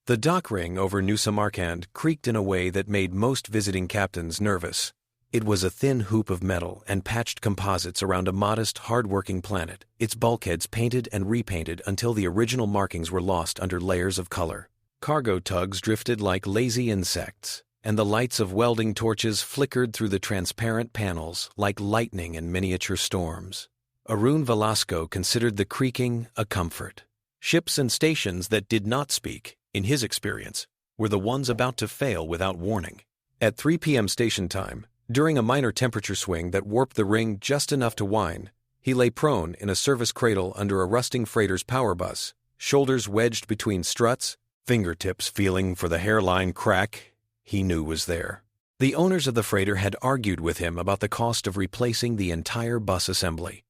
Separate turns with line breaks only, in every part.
The dock ring over New Samarkand creaked in a way that made most visiting captains nervous. It was a thin hoop of metal and patched composites around a modest, hard-working planet, its bulkheads painted and repainted until the original markings were lost under layers of color. Cargo tugs drifted like lazy insects, and the lights of welding torches flickered through the transparent panels like lightning in miniature storms. Arun Velasco considered the creaking a comfort. Ships and stations that did not speak, in his experience, were the ones about to fail without warning. At 3 p.m. station time, during a minor temperature swing that warped the ring just enough to whine, he lay prone in a service cradle under a rusting freighter's power bus, shoulders wedged between struts, fingertips feeling for the hairline crack he knew was there. The owners of the freighter had argued with him about the cost of replacing the entire bus assembly.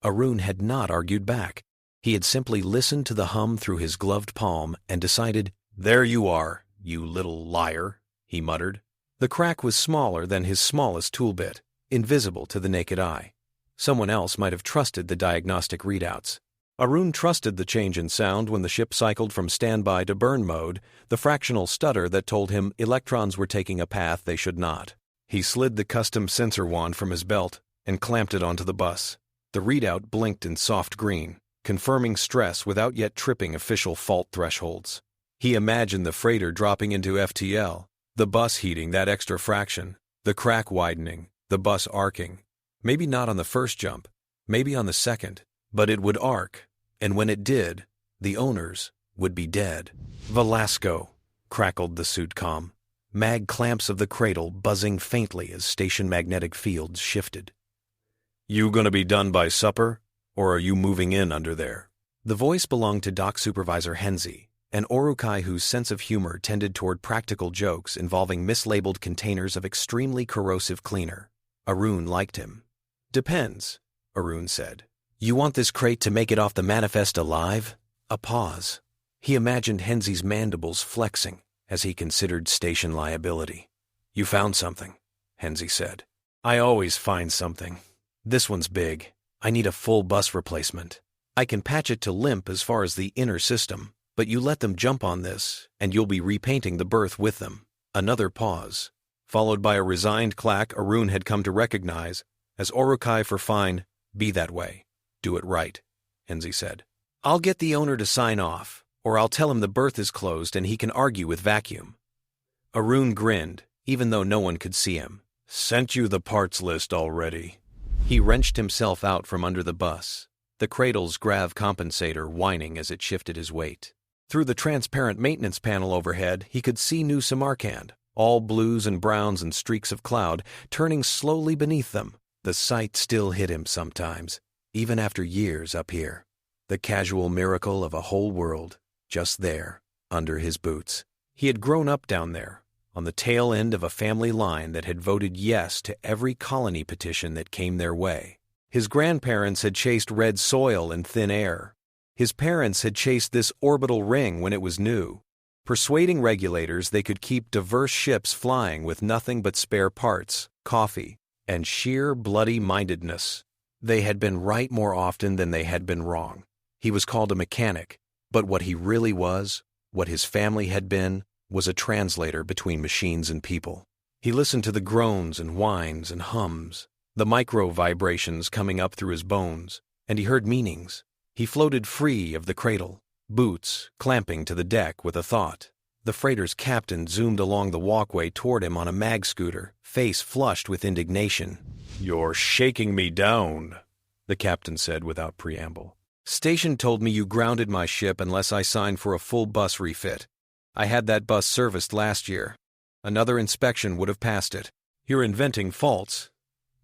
Arun had not argued back. He had simply listened to the hum through his gloved palm and decided, "There you are, you little liar," he muttered. The crack was smaller than his smallest tool bit, invisible to the naked eye. Someone else might have trusted the diagnostic readouts. Arun trusted the change in sound when the ship cycled from standby to burn mode, the fractional stutter that told him electrons were taking a path they should not. He slid the custom sensor wand from his belt and clamped it onto the bus. The readout blinked in soft green, confirming stress without yet tripping official fault thresholds. He imagined the freighter dropping into FTL, the bus heating that extra fraction, the crack widening, the bus arcing. Maybe not on the first jump, maybe on the second, but it would arc, and when it did, the owners would be dead. "Velasco," crackled the suit comm, mag clamps of the cradle buzzing faintly as station magnetic fields shifted. "You gonna be done by supper, or are you moving in under there?" The voice belonged to Dock Supervisor Henze, an Orukai whose sense of humor tended toward practical jokes involving mislabeled containers of extremely corrosive cleaner. Arun liked him. "Depends," Arun said. "You want this crate to make it off the manifest alive?" A pause. He imagined Henze's mandibles flexing as he considered station liability. "You found something," Henze said. "I always find something. This one's big. I need a full bus replacement. I can patch it to limp as far as the inner system, but you let them jump on this, and you'll be repainting the berth with them." Another pause, followed by a resigned clack Arun had come to recognize as Orukai for fine. "Be that way. Do it right," Henze said. "I'll get the owner to sign off, or I'll tell him the berth is closed and he can argue with vacuum." Arun grinned, even though no one could see him. "Sent you the parts list already." He wrenched himself out from under the bus, the cradle's grav compensator whining as it shifted his weight. Through the transparent maintenance panel overhead, he could see New Samarkand, all blues and browns and streaks of cloud, turning slowly beneath them. The sight still hit him sometimes, even after years up here. The casual miracle of a whole world, just there, under his boots. He had grown up down there, on the tail end of a family line that had voted yes to every colony petition that came their way. His grandparents had chased red soil and thin air. His parents had chased this orbital ring when it was new, persuading regulators they could keep diverse ships flying with nothing but spare parts, coffee, and sheer bloody-mindedness. They had been right more often than they had been wrong. He was called a mechanic, but what he really was, what his family had been, was a translator between machines and people. He listened to the groans and whines and hums, the micro-vibrations coming up through his bones, and he heard meanings. He floated free of the cradle, boots clamping to the deck with a thought. The freighter's captain zoomed along the walkway toward him on a mag scooter, face flushed with indignation. "You're shaking me down," the captain said without preamble. "Station told me you grounded my ship unless I signed for a full bus refit. I had that bus serviced last year. Another inspection would have passed it. You're inventing faults."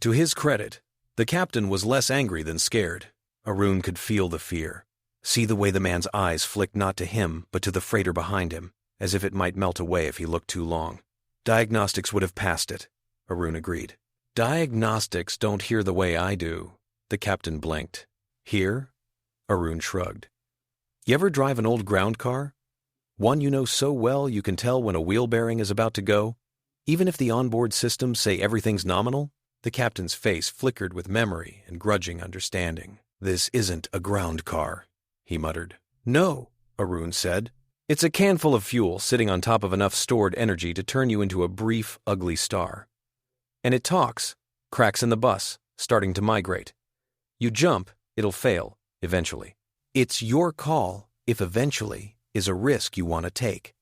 To his credit, the captain was less angry than scared. Arun could feel the fear, see the way the man's eyes flicked not to him but to the freighter behind him, as if it might melt away if he looked too long. "Diagnostics would have passed it," Arun agreed. "Diagnostics don't hear the way I do," the captain blinked. "Hear?" Arun shrugged. "You ever drive an old ground car? One you know so well you can tell when a wheel bearing is about to go, even if the onboard systems say everything's nominal?" The captain's face flickered with memory and grudging understanding. "This isn't a ground car," he muttered. "No," Arun said. It's a can full of fuel sitting on top of enough stored energy to turn you into a brief, ugly star. And it talks, cracks in the bus, starting to migrate. You jump, it'll fail, eventually. It's your call if eventually is a risk you want to take.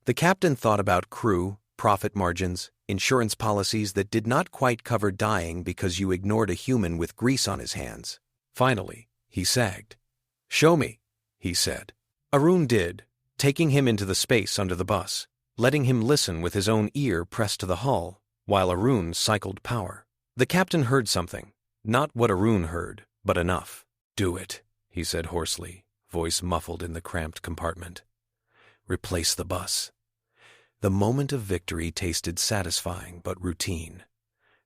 The captain thought about crew, profit margins, insurance policies that did not quite cover dying because you ignored a human with grease on his hands. Finally, he sagged. "Show me," he said. Arun did, taking him into the space under the bus, letting him listen with his own ear pressed to the hull, while Arun cycled power. The captain heard something, not what Arun heard, but enough. "Do it," he said hoarsely, voice muffled in the cramped compartment. "Replace the bus." The moment of victory tasted satisfying but routine.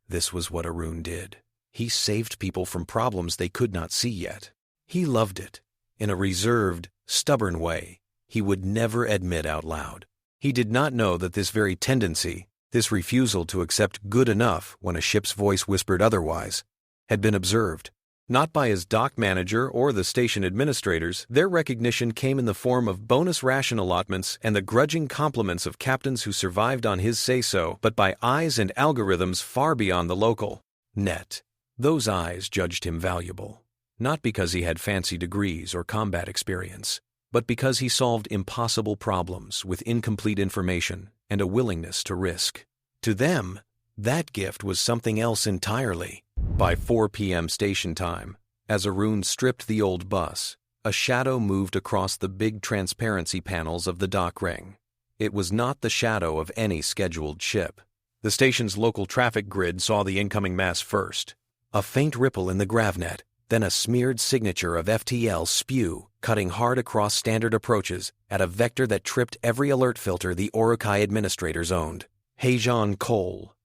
This was what Arun did. He saved people from problems they could not see yet. He loved it, in a reserved, stubborn way he would never admit out loud. He did not know that this very tendency, this refusal to accept good enough when a ship's voice whispered otherwise, had been observed. Not by his dock manager or the station administrators, their recognition came in the form of bonus ration allotments and the grudging compliments of captains who survived on his say-so, but by eyes and algorithms far beyond the local net. Those eyes judged him valuable, not because he had fancy degrees or combat experience, but because he solved impossible problems with incomplete information and a willingness to risk. To them, that gift was something else entirely. By 4 p.m. station time, as Arun stripped the old bus, a shadow moved across the big transparency panels of the dock ring. It was not the shadow of any scheduled ship. The station's local traffic grid saw the incoming mass first. A faint ripple in the gravnet, then a smeared signature of FTL spew, cutting hard across standard approaches at a vector that tripped every alert filter the Urukai administrators owned. Heijan Cole,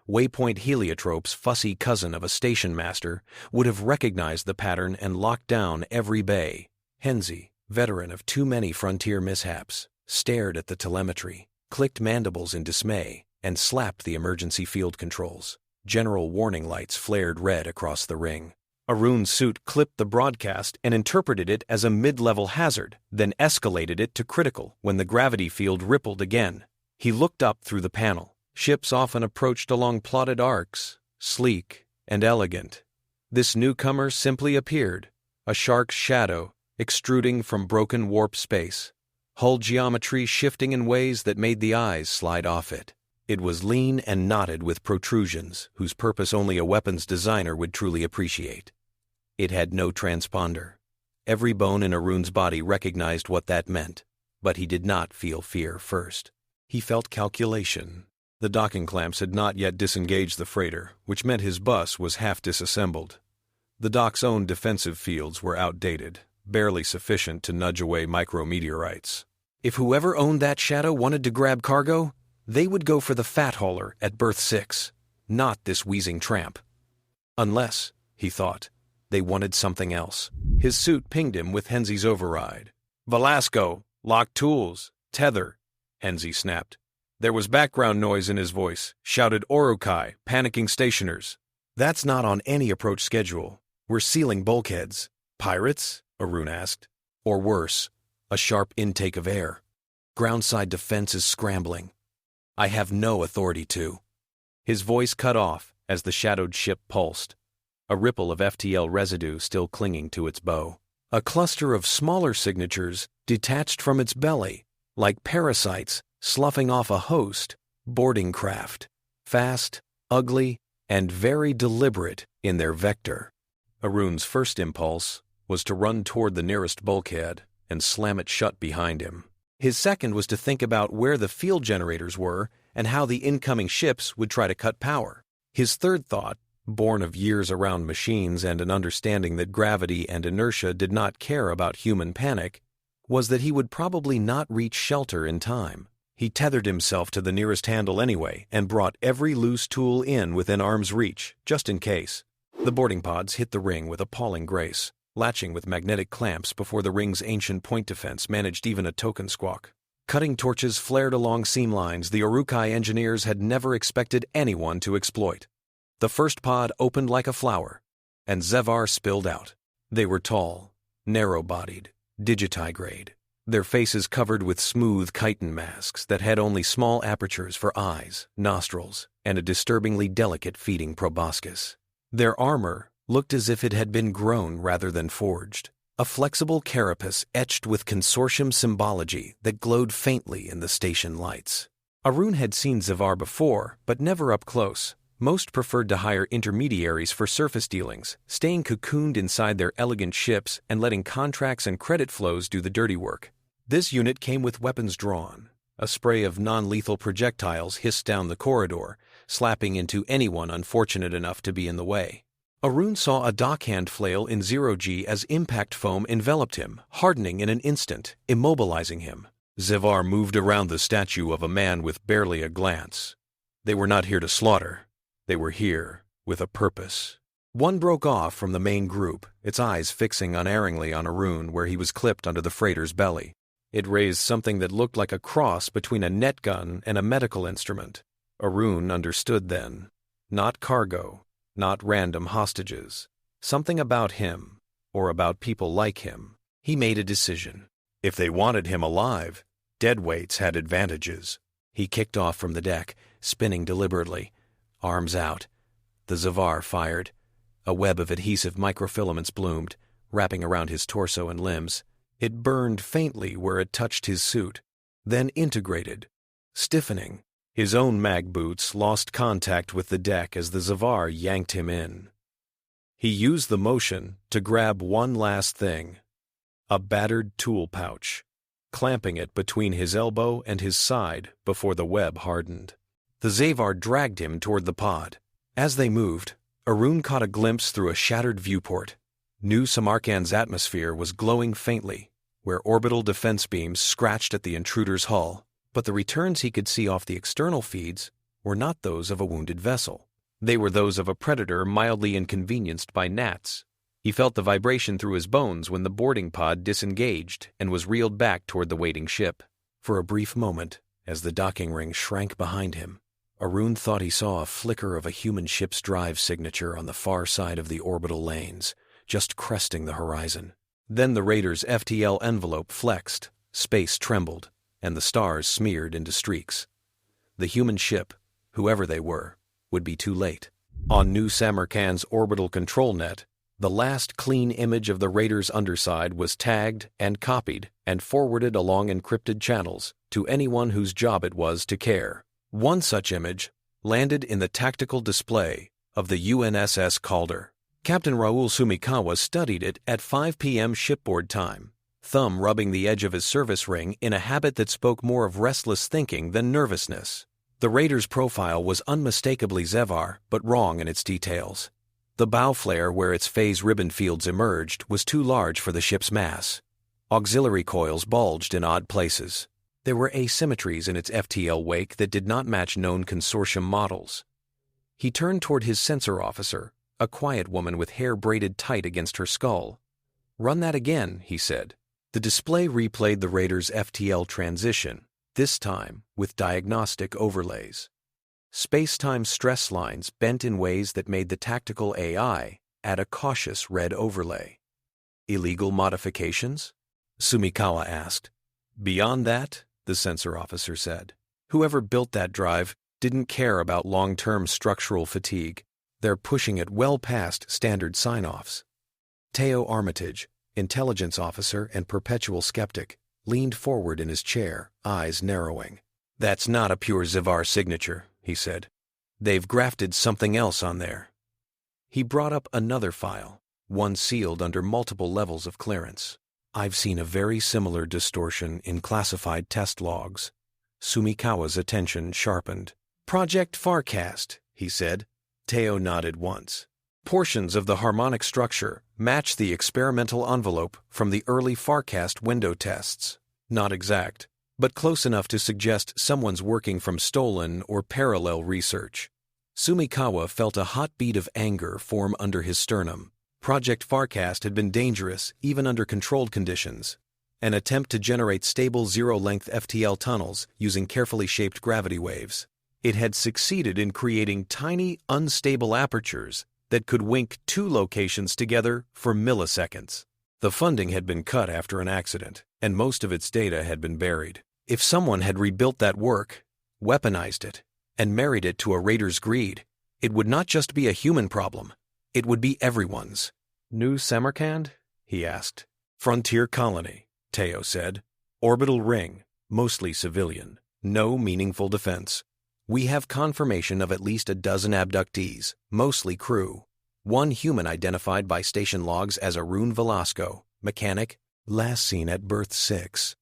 Waypoint Heliotrope's fussy cousin of a station master, would have recognized the pattern and locked down every bay. Henze, veteran of too many frontier mishaps, stared at the telemetry, clicked mandibles in dismay, and slapped the emergency field controls. General warning lights flared red across the ring. Arun's suit clipped the broadcast and interpreted it as a mid-level hazard, then escalated it to critical when the gravity field rippled again. He looked up through the panel. Ships often approached along plotted arcs, sleek and elegant. This newcomer simply appeared, a shark's shadow extruding from broken warp space, hull geometry shifting in ways that made the eyes slide off it. It was lean and knotted with protrusions whose purpose only a weapons designer would truly appreciate. It had no transponder. Every bone in Arun's body recognized what that meant, but he did not feel fear first. He felt calculation. The docking clamps had not yet disengaged the freighter, which meant his bus was half disassembled. The dock's own defensive fields were outdated, barely sufficient to nudge away micrometeorites. If whoever owned that shadow wanted to grab cargo, they would go for the fat hauler at berth 6, not this wheezing tramp. Unless, he thought, they wanted something else. His suit pinged him with Henze's override. "Velasco, lock tools, tether," Henze snapped. There was background noise in his voice, shouted Urukai, panicking stationers. "That's not on any approach schedule. We're sealing bulkheads." "Pirates?" Arun asked. "Or worse, a sharp intake of air. Groundside defense is scrambling. I have no authority to." His voice cut off as the shadowed ship pulsed, a ripple of FTL residue still clinging to its bow. A cluster of smaller signatures detached from its belly, like parasites sloughing off a host, boarding craft, fast, ugly, and very deliberate in their vector. Arun's first impulse was to run toward the nearest bulkhead and slam it shut behind him. His second was to think about where the field generators were and how the incoming ships would try to cut power. His third thought, born of years around machines and an understanding that gravity and inertia did not care about human panic, was that he would probably not reach shelter in time. He tethered himself to the nearest handle anyway and brought every loose tool in within arm's reach, just in case. The boarding pods hit the ring with appalling grace, latching with magnetic clamps before the ring's ancient point defense managed even a token squawk. Cutting torches flared along seam lines the Urukai engineers had never expected anyone to exploit. The first pod opened like a flower, and Zevar spilled out. They were tall, narrow-bodied, digitigrade, their faces covered with smooth chitin masks that had only small apertures for eyes, nostrils, and a disturbingly delicate feeding proboscis. Their armor looked as if it had been grown rather than forged, a flexible carapace etched with consortium symbology that glowed faintly in the station lights. Arun had seen Zevar before, but never up close. Most preferred to hire intermediaries for surface dealings, staying cocooned inside their elegant ships and letting contracts and credit flows do the dirty work. This unit came with weapons drawn. A spray of non-lethal projectiles hissed down the corridor, slapping into anyone unfortunate enough to be in the way. Arun saw a dockhand flail in 0G as impact foam enveloped him, hardening in an instant, immobilizing him. Zevar moved around the statue of a man with barely a glance. They were not here to slaughter. They were here with a purpose. One broke off from the main group, its eyes fixing unerringly on Arun where he was clipped under the freighter's belly. It raised something that looked like a cross between a net gun and a medical instrument. Arun understood then. Not cargo. Not random hostages. Something about him, or about people like him. He made a decision. If they wanted him alive, deadweights had advantages. He kicked off from the deck, spinning deliberately, arms out. The Zevar fired. A web of adhesive microfilaments bloomed, wrapping around his torso and limbs. It burned faintly where it touched his suit, then integrated, stiffening. His own mag boots lost contact with the deck as the Zevar yanked him in. He used the motion to grab one last thing, a battered tool pouch, clamping it between his elbow and his side before the web hardened. The Zevar dragged him toward the pod. As they moved, Arun caught a glimpse through a shattered viewport. New Samarkand's atmosphere was glowing faintly, where orbital defense beams scratched at the intruder's hull. But the returns he could see off the external feeds were not those of a wounded vessel. They were those of a predator mildly inconvenienced by gnats. He felt the vibration through his bones when the boarding pod disengaged and was reeled back toward the waiting ship. For a brief moment, as the docking ring shrank behind him, Arun thought he saw a flicker of a human ship's drive signature on the far side of the orbital lanes, just cresting the horizon. Then the Raider's FTL envelope flexed, space trembled, and the stars smeared into streaks. The human ship, whoever they were, would be too late. On New Samarkand's orbital control net, the last clean image of the Raider's underside was tagged and copied and forwarded along encrypted channels to anyone whose job it was to care. One such image landed in the tactical display of the UNSS Calder. Captain Raul Sumikawa studied it at 5 p.m. shipboard time, thumb rubbing the edge of his service ring in a habit that spoke more of restless thinking than nervousness. The Raider's profile was unmistakably Zevar, but wrong in its details. The bow flare where its phase ribbon fields emerged was too large for the ship's mass. Auxiliary coils bulged in odd places. There were asymmetries in its FTL wake that did not match known consortium models. He turned toward his sensor officer, a quiet woman with hair braided tight against her skull. "Run that again," he said. The display replayed the Raider's FTL transition, this time with diagnostic overlays. Space-time stress lines bent in ways that made the tactical AI add a cautious red overlay. "Illegal modifications?" Sumikawa asked. "Beyond that," the sensor officer said, "whoever built that drive didn't care about long-term structural fatigue. They're pushing it well past standard sign-offs." Teo Armitage, intelligence officer and perpetual skeptic, leaned forward in his chair, eyes narrowing. "That's not a pure Zevar signature," he said. "They've grafted something else on there." He brought up another file, one sealed under multiple levels of clearance. "I've seen a very similar distortion in classified test logs." Sumikawa's attention sharpened. "Project Farcast," he said. Teo nodded once. "Portions of the harmonic structure match the experimental envelope from the early Farcast window tests. Not exact, but close enough to suggest someone's working from stolen or parallel research." Sumikawa felt a hot beat of anger form under his sternum. Project Farcast had been dangerous even under controlled conditions. An attempt to generate stable zero-length FTL tunnels using carefully shaped gravity waves. It had succeeded in creating tiny, unstable apertures that could wink two locations together for milliseconds. The funding had been cut after an accident. and most of its data had been buried. If someone had rebuilt that work, weaponized it, and married it to a raider's greed, it would not just be a human problem, it would be everyone's. New Samarkand? He asked. Frontier colony, Teo said. Orbital ring, mostly civilian, no meaningful defense. We have confirmation of at least a dozen abductees, mostly crew. One human identified by station logs as Arun Velasco, mechanic, last seen at berth 6.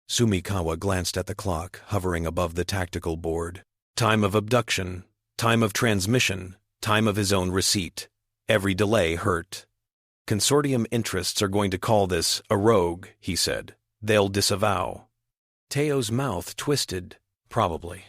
Sumikawa glanced at the clock hovering above the tactical board. Time of abduction, time of transmission, time of his own receipt. Every delay hurt. Consortium interests are going to call this a rogue, he said. They'll disavow. Teo's mouth twisted. Probably.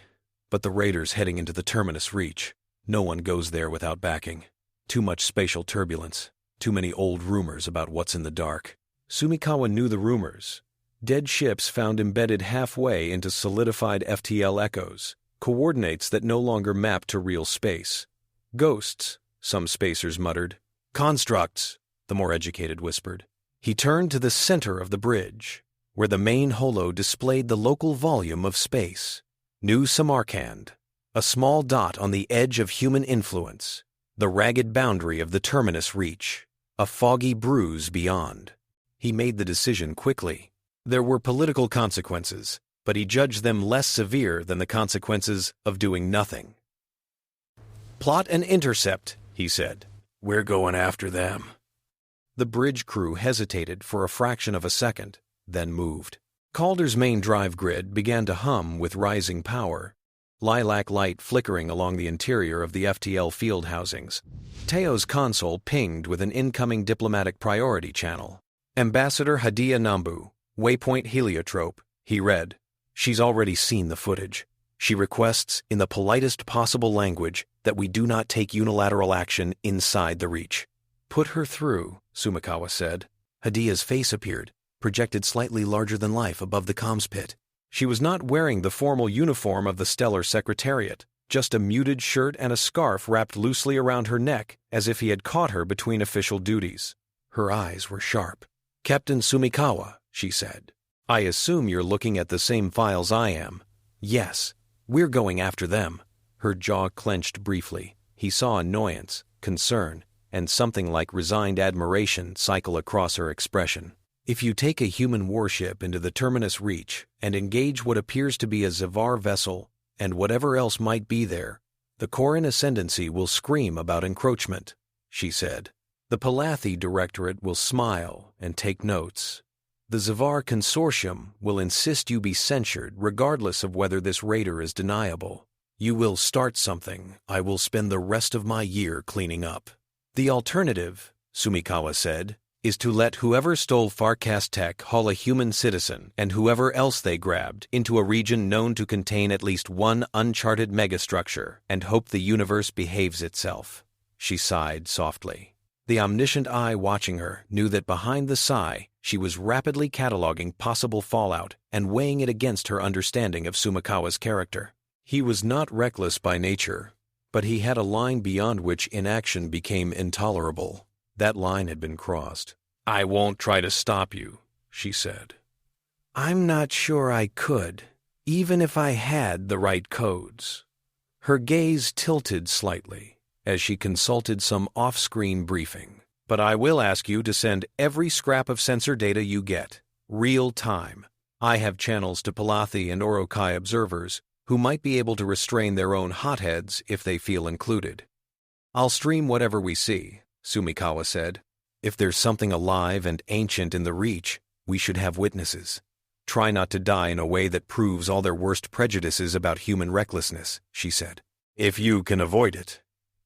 But the raiders heading into the terminus reach. No one goes there without backing. Too much spatial turbulence. Too many old rumors about what's in the dark. Sumikawa knew the rumors. Dead ships found embedded halfway into solidified FTL echoes. Coordinates that no longer map to real space. Ghosts, some spacers muttered. Constructs, the more educated whispered. He turned to the center of the bridge, where the main holo displayed the local volume of space. New Samarkand, a small dot on the edge of human influence, the ragged boundary of the terminus reach, a foggy bruise beyond. He made the decision quickly. There were political consequences, but he judged them less severe than the consequences of doing nothing. Plot and intercept, he said. We're going after them. The bridge crew hesitated for a fraction of a second, then moved. Calder's main drive grid began to hum with rising power, lilac light flickering along the interior of the FTL field housings. Teo's console pinged with an incoming diplomatic priority channel. Ambassador Hadiyah Nambu, waypoint heliotrope, he read. She's already seen the footage. She requests, in the politest possible language, that we do not take unilateral action inside the reach. Put her through, Sumikawa said. Hadiyah's face appeared, projected slightly larger than life above the comms pit. She was not wearing the formal uniform of the Stellar Secretariat, just a muted shirt and a scarf wrapped loosely around her neck as if he had caught her between official duties. Her eyes were sharp. Captain Sumikawa, she said. I assume you're looking at the same files I am. Yes, we're going after them. Her jaw clenched briefly. He saw annoyance, concern, and something like resigned admiration cycle across her expression. If you take a human warship into the terminus reach and engage what appears to be a Zevar vessel and whatever else might be there, the Koran ascendancy will scream about encroachment, she said. The Palathi Directorate will smile and take notes. The Zevar Consortium will insist you be censured regardless of whether this raider is deniable. You will start something I will spend the rest of my year cleaning up. The alternative, Sumikawa said, is to let whoever stole Farcast Tech haul a human citizen and whoever else they grabbed into a region known to contain at least one uncharted megastructure and hope the universe behaves itself. She sighed softly. The omniscient eye watching her knew that behind the sigh, she was rapidly cataloging possible fallout and weighing it against her understanding of Sumikawa's character. He was not reckless by nature, but he had a line beyond which inaction became intolerable. That line had been crossed. I won't try to stop you, she said. I'm not sure I could, even if I had the right codes. Her gaze tilted slightly as she consulted some off-screen briefing. But I will ask you to send every scrap of sensor data you get, real time. I have channels to Palathi and Orokai observers who might be able to restrain their own hotheads if they feel included. I'll stream whatever we see, Sumikawa said. If there's something alive and ancient in the reach, we should have witnesses. Try not to die in a way that proves all their worst prejudices about human recklessness, she said. If you can avoid it.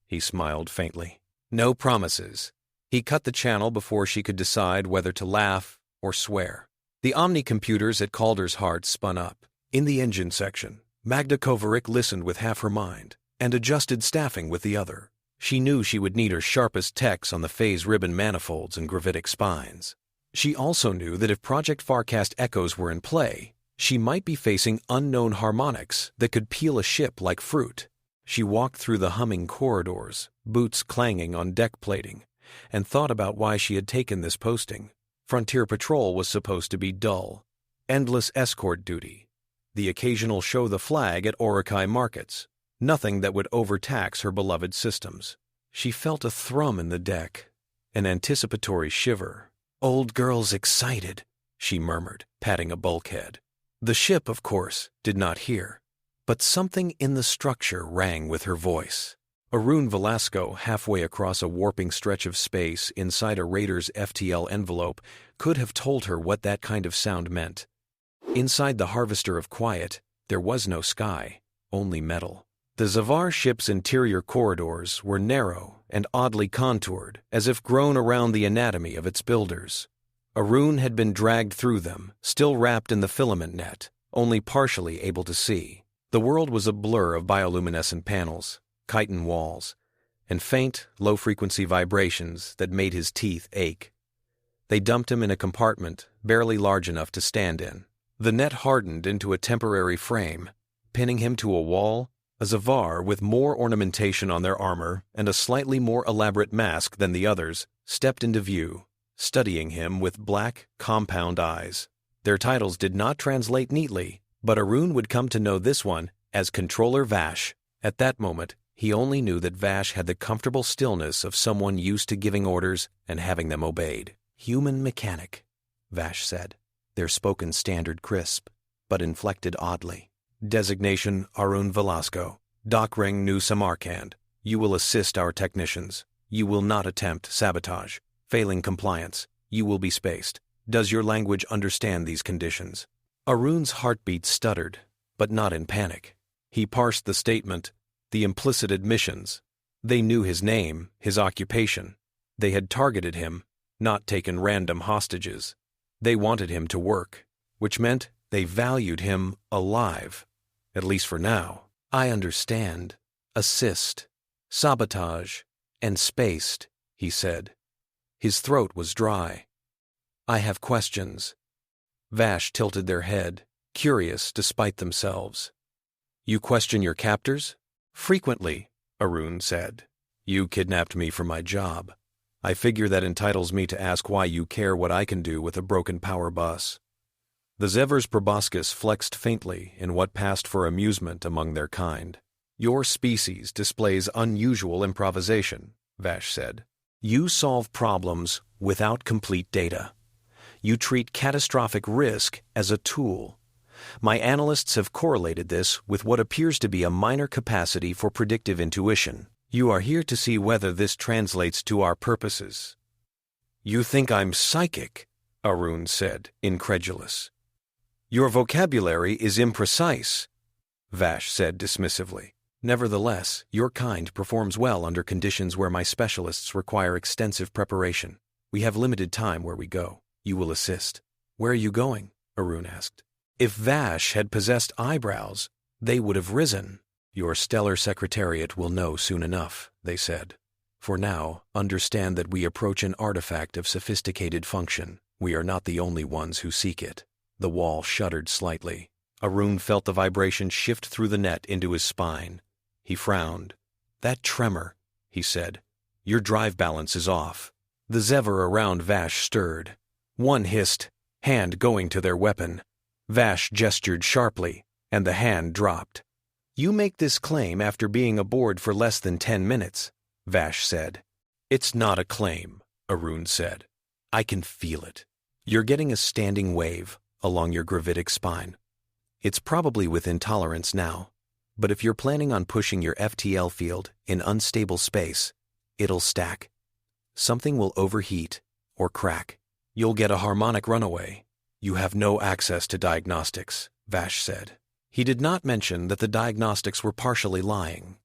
He smiled faintly. No promises. He cut the channel before she could decide whether to laugh or swear. The omni-computers at Calder's heart spun up. In the engine section, Magda Kovarik listened with half her mind and adjusted staffing with the other. She knew she would need her sharpest techs on the phase ribbon manifolds and gravitic spines. She also knew that if Project Farcast echoes were in play, she might be facing unknown harmonics that could peel a ship like fruit. She walked through the humming corridors, boots clanging on deck plating, and thought about why she had taken this posting. Frontier patrol was supposed to be dull. Endless escort duty. The occasional show the flag at Orokai markets. Nothing that would overtax her beloved systems. She felt a thrum in the deck, an anticipatory shiver. "Old girl's excited," she murmured, patting a bulkhead. The ship, of course, did not hear, but something in the structure rang with her voice. Arun Velasco, halfway across a warping stretch of space inside a Raider's FTL envelope, could have told her what that kind of sound meant. Inside the harvester of quiet, there was no sky, only metal. The Zevar ship's interior corridors were narrow and oddly contoured, as if grown around the anatomy of its builders. Arun had been dragged through them, still wrapped in the filament net, only partially able to see. The world was a blur of bioluminescent panels, chitin walls, and faint, low-frequency vibrations that made his teeth ache. They dumped him in a compartment barely large enough to stand in. The net hardened into a temporary frame, pinning him to a wall. A Zevar with more ornamentation on their armor and a slightly more elaborate mask than the others stepped into view, studying him with black, compound eyes. Their titles did not translate neatly, but Arun would come to know this one as Controller Vassh. At that moment, he only knew that Vassh had the comfortable stillness of someone used to giving orders and having them obeyed. "Human mechanic," Vassh said, their spoken standard crisp, but inflected oddly. "Designation Arun Velasco. Dock ring New Samarkand. You will assist our technicians. You will not attempt sabotage. Failing compliance, you will be spaced. Does your language understand these conditions?" Arun's heartbeat stuttered, but not in panic. He parsed the statement, the implicit admissions. They knew his name, his occupation. They had targeted him, not taken random hostages. They wanted him to work, which meant they valued him alive. At least for now. "I understand. Assist. Sabotage. And spaced," he said. His throat was dry. "I have questions." Vassh tilted their head, curious despite themselves. "You question your captors?" "Frequently," Arun said. "You kidnapped me for my job. I figure that entitles me to ask why you care what I can do with a broken power bus." The Zevar's proboscis flexed faintly in what passed for amusement among their kind. "Your species displays unusual improvisation," Vassh said. "You solve problems without complete data. You treat catastrophic risk as a tool. My analysts have correlated this with what appears to be a minor capacity for predictive intuition. You are here to see whether this translates to our purposes." "You think I'm psychic?" Arun said, incredulous. "Your vocabulary is imprecise," Vassh said dismissively. "Nevertheless, your kind performs well under conditions where my specialists require extensive preparation. We have limited time where we go. You will assist." "Where are you going?" Arun asked. If Vassh had possessed eyebrows, they would have risen. "Your stellar secretariat will know soon enough," they said. "For now, understand that we approach an artifact of sophisticated function. We are not the only ones who seek it." The wall shuddered slightly. Arun felt the vibration shift through the net into his spine. He frowned. "That tremor," he said. "Your drive balance is off." The Zevar around Vassh stirred. One hissed, hand going to their weapon. Vassh gestured sharply, and the hand dropped. "You make this claim after being aboard for less than 10 minutes, Vassh said. "It's not a claim," Arun said. "I can feel it. You're getting a standing wave along your gravitic spine. It's probably within tolerance now, but if you're planning on pushing your FTL field in unstable space, it'll stack. Something will overheat or crack. You'll get a harmonic runaway. You have no access to diagnostics," Vassh said. He did not mention that the diagnostics were partially lying.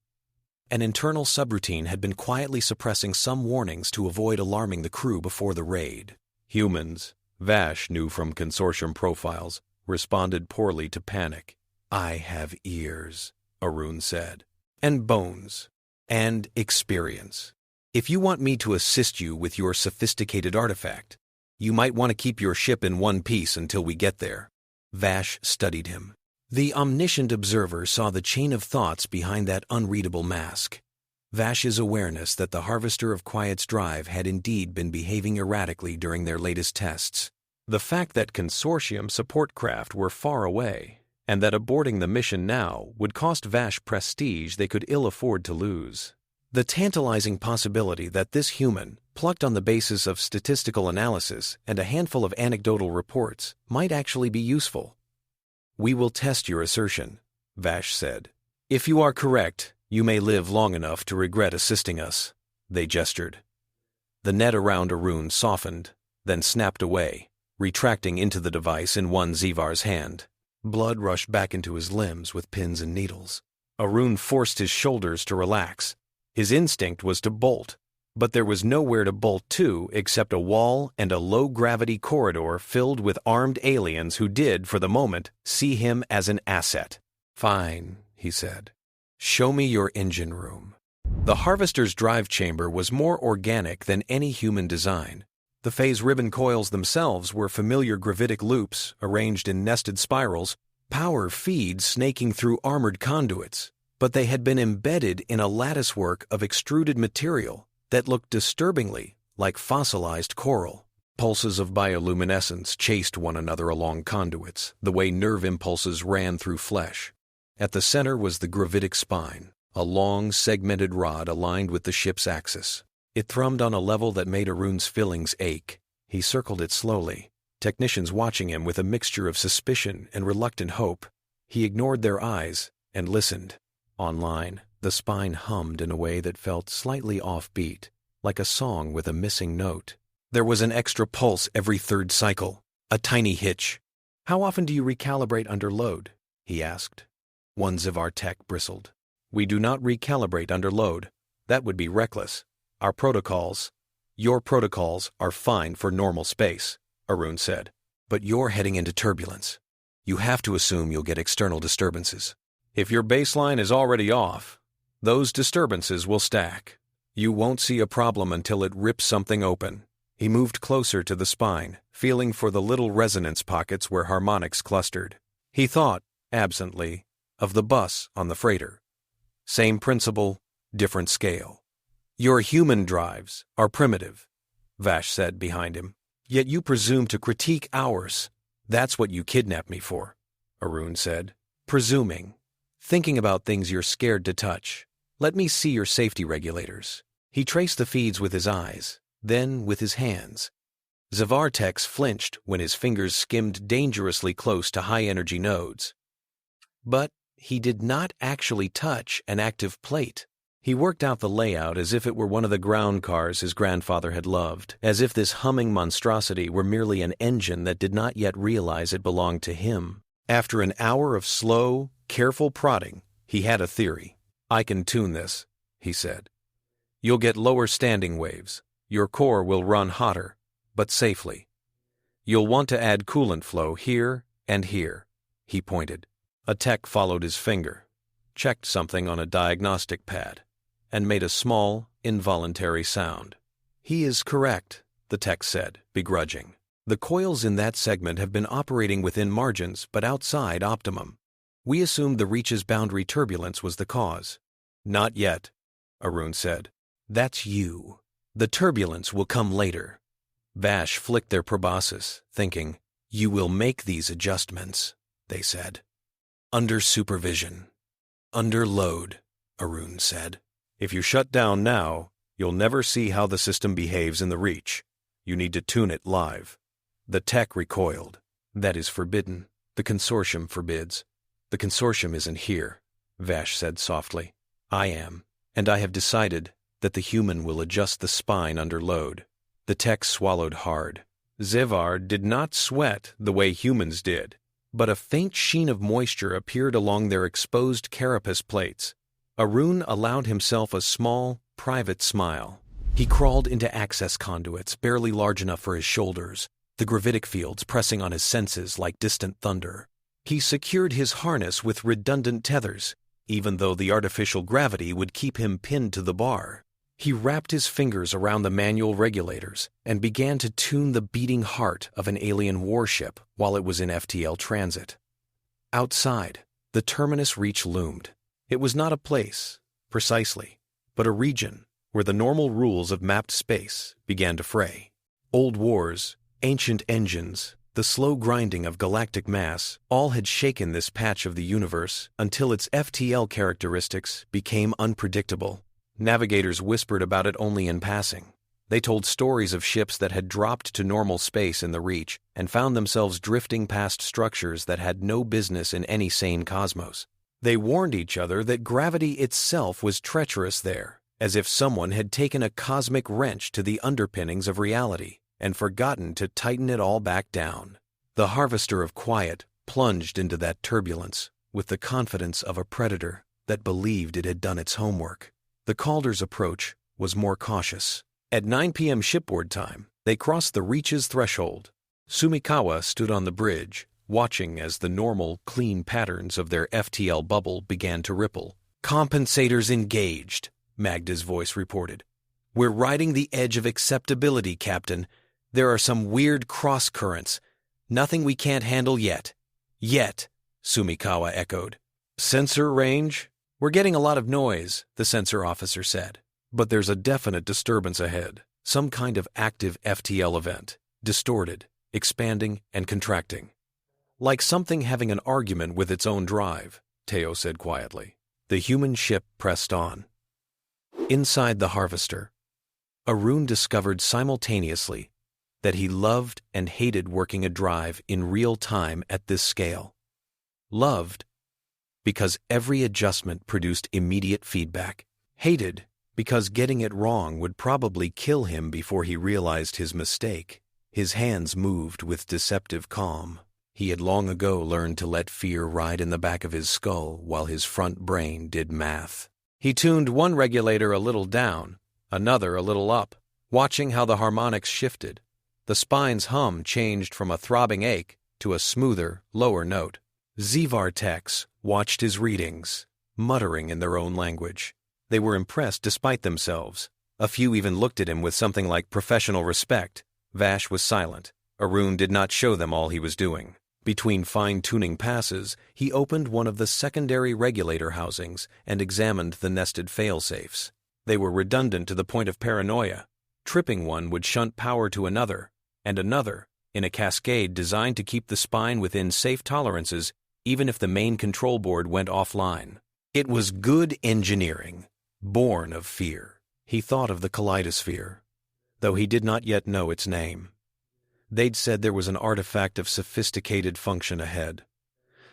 An internal subroutine had been quietly suppressing some warnings to avoid alarming the crew before the raid. Humans, Vassh knew from consortium profiles, responded poorly to panic. "I have ears," Arun said, "and bones, and experience. If you want me to assist you with your sophisticated artifact, you might want to keep your ship in one piece until we get there." Vassh studied him. The omniscient observer saw the chain of thoughts behind that unreadable mask. Vash's awareness that the Harvester of Quiet's drive had indeed been behaving erratically during their latest tests. The fact that consortium support craft were far away, and that aborting the mission now would cost Vash prestige they could ill afford to lose. The tantalizing possibility that this human, plucked on the basis of statistical analysis and a handful of anecdotal reports, might actually be useful. "We will test your assertion," Vash said. "If you are correct, you may live long enough to regret assisting us." They gestured. The net around Arun softened, then snapped away, retracting into the device in one Zevar's hand. Blood rushed back into his limbs with pins and needles. Arun forced his shoulders to relax. His instinct was to bolt, but there was nowhere to bolt to except a wall and a low-gravity corridor filled with armed aliens who did, for the moment, see him as an asset. "Fine," he said. "Show me your engine room." The Harvester's drive chamber was more organic than any human design. The phase ribbon coils themselves were familiar gravitic loops arranged in nested spirals, power feeds snaking through armored conduits, but they had been embedded in a latticework of extruded material that looked disturbingly like fossilized coral. Pulses of bioluminescence chased one another along conduits, the way nerve impulses ran through flesh. At the center was the gravitic spine, a long, segmented rod aligned with the ship's axis. It thrummed on a level that made Arun's fillings ache. He circled it slowly, technicians watching him with a mixture of suspicion and reluctant hope. He ignored their eyes and listened. Online, the spine hummed in a way that felt slightly offbeat, like a song with a missing note. There was an extra pulse every third cycle, a tiny hitch. "How often do you recalibrate under load?" he asked. One Zevar tech bristled. "We do not recalibrate under load. That would be reckless. Your protocols are fine for normal space," Arun said. "But you're heading into turbulence. You have to assume you'll get external disturbances. If your baseline is already off, those disturbances will stack. You won't see a problem until it rips something open." He moved closer to the spine, feeling for the little resonance pockets where harmonics clustered. He thought, absently, of the bus on the freighter. Same principle, different scale. "Your human drives are primitive," Vash said behind him. "Yet you presume to critique ours. That's what you kidnapped me for," Arun said. "Presuming. Thinking about things you're scared to touch. Let me see your safety regulators." He traced the feeds with his eyes, then with his hands. Zevar techs flinched when his fingers skimmed dangerously close to high-energy nodes. But he did not actually touch an active plate. He worked out the layout as if it were one of the ground cars his grandfather had loved, as if this humming monstrosity were merely an engine that did not yet realize it belonged to him. After an hour of slow, careful prodding, he had a theory. "I can tune this," he said. "You'll get lower standing waves. Your core will run hotter, but safely. You'll want to add coolant flow here and here," he pointed. A tech followed his finger, checked something on a diagnostic pad, and made a small, involuntary sound. "He is correct," the tech said, begrudging. "The coils in that segment have been operating within margins but outside optimum. We assumed the reach's boundary turbulence was the cause." "Not yet," Arun said. "That's you. The turbulence will come later." Vash flicked their proboscis, thinking, "You will make these adjustments," they said. "Under supervision. Under load," Arun said. "If you shut down now, you'll never see how the system behaves in the reach. You need to tune it live." The tech recoiled. "That is forbidden. The consortium forbids." "The consortium isn't here," Vash said softly. "I am, and I have decided that the human will adjust the spine under load." The tech swallowed hard. Zevar did not sweat the way humans did, but a faint sheen of moisture appeared along their exposed carapace plates. Arun allowed himself a small, private smile. He crawled into access conduits barely large enough for his shoulders, the gravitic fields pressing on his senses like distant thunder. He secured his harness with redundant tethers, even though the artificial gravity would keep him pinned to the bar. He wrapped his fingers around the manual regulators and began to tune the beating heart of an alien warship while it was in FTL transit. Outside, the terminus reach loomed. It was not a place, precisely, but a region where the normal rules of mapped space began to fray. Old wars, ancient engines, the slow grinding of galactic mass, all had shaken this patch of the universe until its FTL characteristics became unpredictable. Navigators whispered about it only in passing. They told stories of ships that had dropped to normal space in the Reach and found themselves drifting past structures that had no business in any sane cosmos. They warned each other that gravity itself was treacherous there, as if someone had taken a cosmic wrench to the underpinnings of reality and forgotten to tighten it all back down. The harvester of quiet plunged into that turbulence with the confidence of a predator that believed it had done its homework. The Calder's approach was more cautious. At 9 p.m. shipboard time, they crossed the Reach's threshold. Sumikawa stood on the bridge, watching as the normal, clean patterns of their FTL bubble began to ripple. "Compensators engaged," Magda's voice reported. "We're riding the edge of acceptability, Captain. There are some weird cross-currents. Nothing we can't handle yet." "Yet," Sumikawa echoed. "Sensor range? We're getting a lot of noise," the sensor officer said. "But there's a definite disturbance ahead. Some kind of active FTL event. Distorted, expanding, and contracting. Like something having an argument with its own drive," Teo said quietly. The human ship pressed on. Inside the harvester, Arun discovered simultaneously that he loved and hated working a drive in real time at this scale. Loved because every adjustment produced immediate feedback. Hated because getting it wrong would probably kill him before he realized his mistake. His hands moved with deceptive calm. He had long ago learned to let fear ride in the back of his skull while his front brain did math. He tuned one regulator a little down, another a little up, watching how the harmonics shifted. The spine's hum changed from a throbbing ache to a smoother, lower note. Zevar techs watched his readings, muttering in their own language. They were impressed despite themselves. A few even looked at him with something like professional respect. Vassh was silent. Arun did not show them all he was doing. Between fine-tuning passes, he opened one of the secondary regulator housings and examined the nested fail-safes. They were redundant to the point of paranoia. Tripping one would shunt power to another, and another, in a cascade designed to keep the spine within safe tolerances, even if the main control board went offline. It was good engineering, born of fear. He thought of the Kaleidosphere, though he did not yet know its name. They'd said there was an artifact of sophisticated function ahead.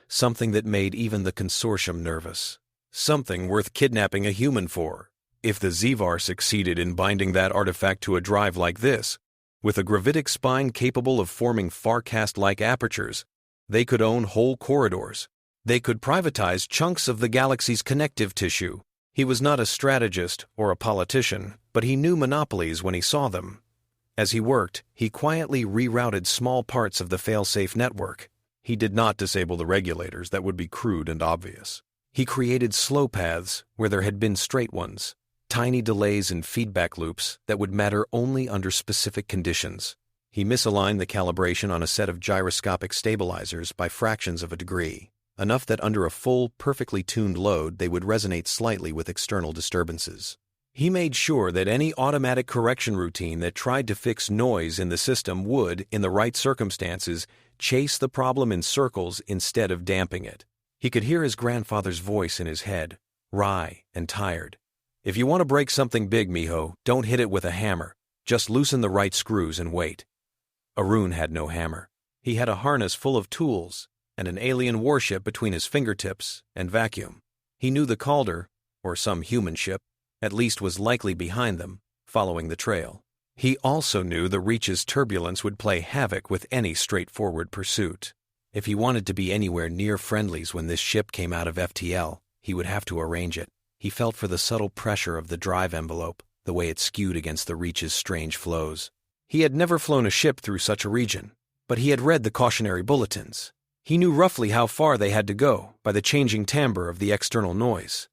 Something that made even the consortium nervous. Something worth kidnapping a human for. If the Zevar succeeded in binding that artifact to a drive like this, with a gravitic spine capable of forming Farcast-like apertures, they could own whole corridors. They could privatize chunks of the galaxy's connective tissue. He was not a strategist or a politician, but he knew monopolies when he saw them. As he worked, he quietly rerouted small parts of the fail-safe network. He did not disable the regulators that would be crude and obvious. He created slow paths where there had been straight ones, tiny delays and feedback loops that would matter only under specific conditions. He misaligned the calibration on a set of gyroscopic stabilizers by fractions of a degree, enough that under a full, perfectly tuned load they would resonate slightly with external disturbances. He made sure that any automatic correction routine that tried to fix noise in the system would, in the right circumstances, chase the problem in circles instead of damping it. He could hear his grandfather's voice in his head, wry and tired. "If you want to break something big, mijo, don't hit it with a hammer. Just loosen the right screws and wait." Arun had no hammer. He had a harness full of tools and an alien warship between his fingertips and vacuum. He knew the Calder, or some human ship, at least was likely behind them, following the trail. He also knew the Reach's turbulence would play havoc with any straightforward pursuit. If he wanted to be anywhere near friendlies when this ship came out of FTL, he would have to arrange it. He felt for the subtle pressure of the drive envelope, the way it skewed against the Reach's strange flows. He had never flown a ship through such a region, but he had read the cautionary bulletins. He knew roughly how far they had to go by the changing timbre of the external noise.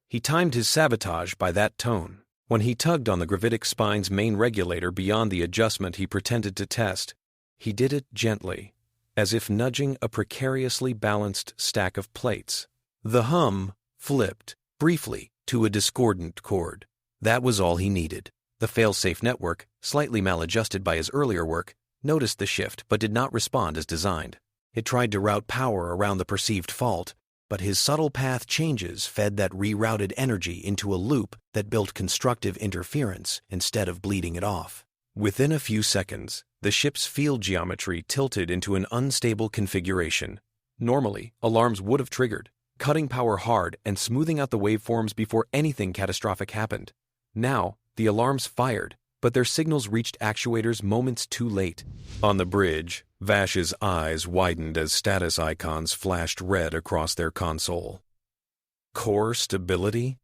He timed his sabotage by that tone. When he tugged on the gravitic spine's main regulator beyond the adjustment he pretended to test, he did it gently, as if nudging a precariously balanced stack of plates. The hum flipped, briefly, to a discordant chord. That was all he needed. The fail-safe network, slightly maladjusted by his earlier work, noticed the shift but did not respond as designed. It tried to route power around the perceived fault, but his subtle path changes fed that rerouted energy into a loop that built constructive interference instead of bleeding it off. Within a few seconds, the ship's field geometry tilted into an unstable configuration. Normally, alarms would have triggered, cutting power hard and smoothing out the waveforms before anything catastrophic happened. Now, the alarms fired, but their signals reached actuators moments too late. On the bridge, Vash's eyes widened as status icons flashed red across their console. Core stability?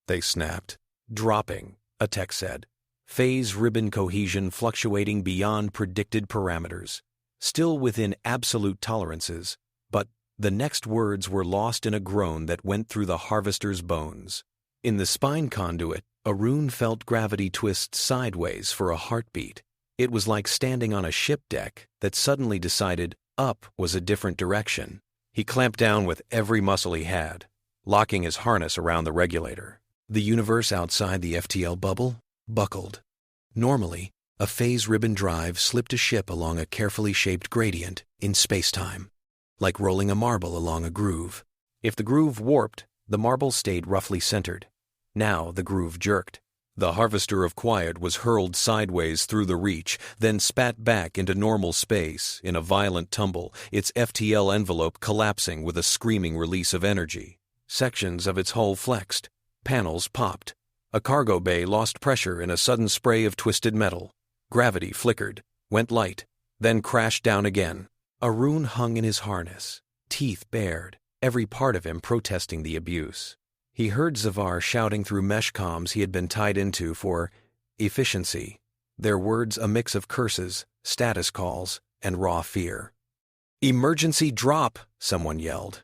They snapped. Dropping, a tech said. Phase ribbon cohesion fluctuating beyond predicted parameters. Still within absolute tolerances, but the next words were lost in a groan that went through the harvester's bones. In the spine conduit, Arun felt gravity twist sideways for a heartbeat. It was like standing on a ship deck that suddenly decided up was a different direction. He clamped down with every muscle he had, locking his harness around the regulator. The universe outside the FTL bubble buckled. Normally, a phase ribbon drive slipped a ship along a carefully shaped gradient in space-time, like rolling a marble along a groove. If the groove warped, the marble stayed roughly centered. Now the groove jerked. The harvester of quiet was hurled sideways through the reach, then spat back into normal space in a violent tumble, its FTL envelope collapsing with a screaming release of energy. Sections of its hull flexed. Panels popped. A cargo bay lost pressure in a sudden spray of twisted metal. Gravity flickered, went light, then crashed down again. Arun hung in his harness, teeth bared, every part of him protesting the abuse. He heard Zevar shouting through mesh comms he had been tied into for efficiency, their words a mix of curses, status calls, and raw fear. "Emergency drop," someone yelled.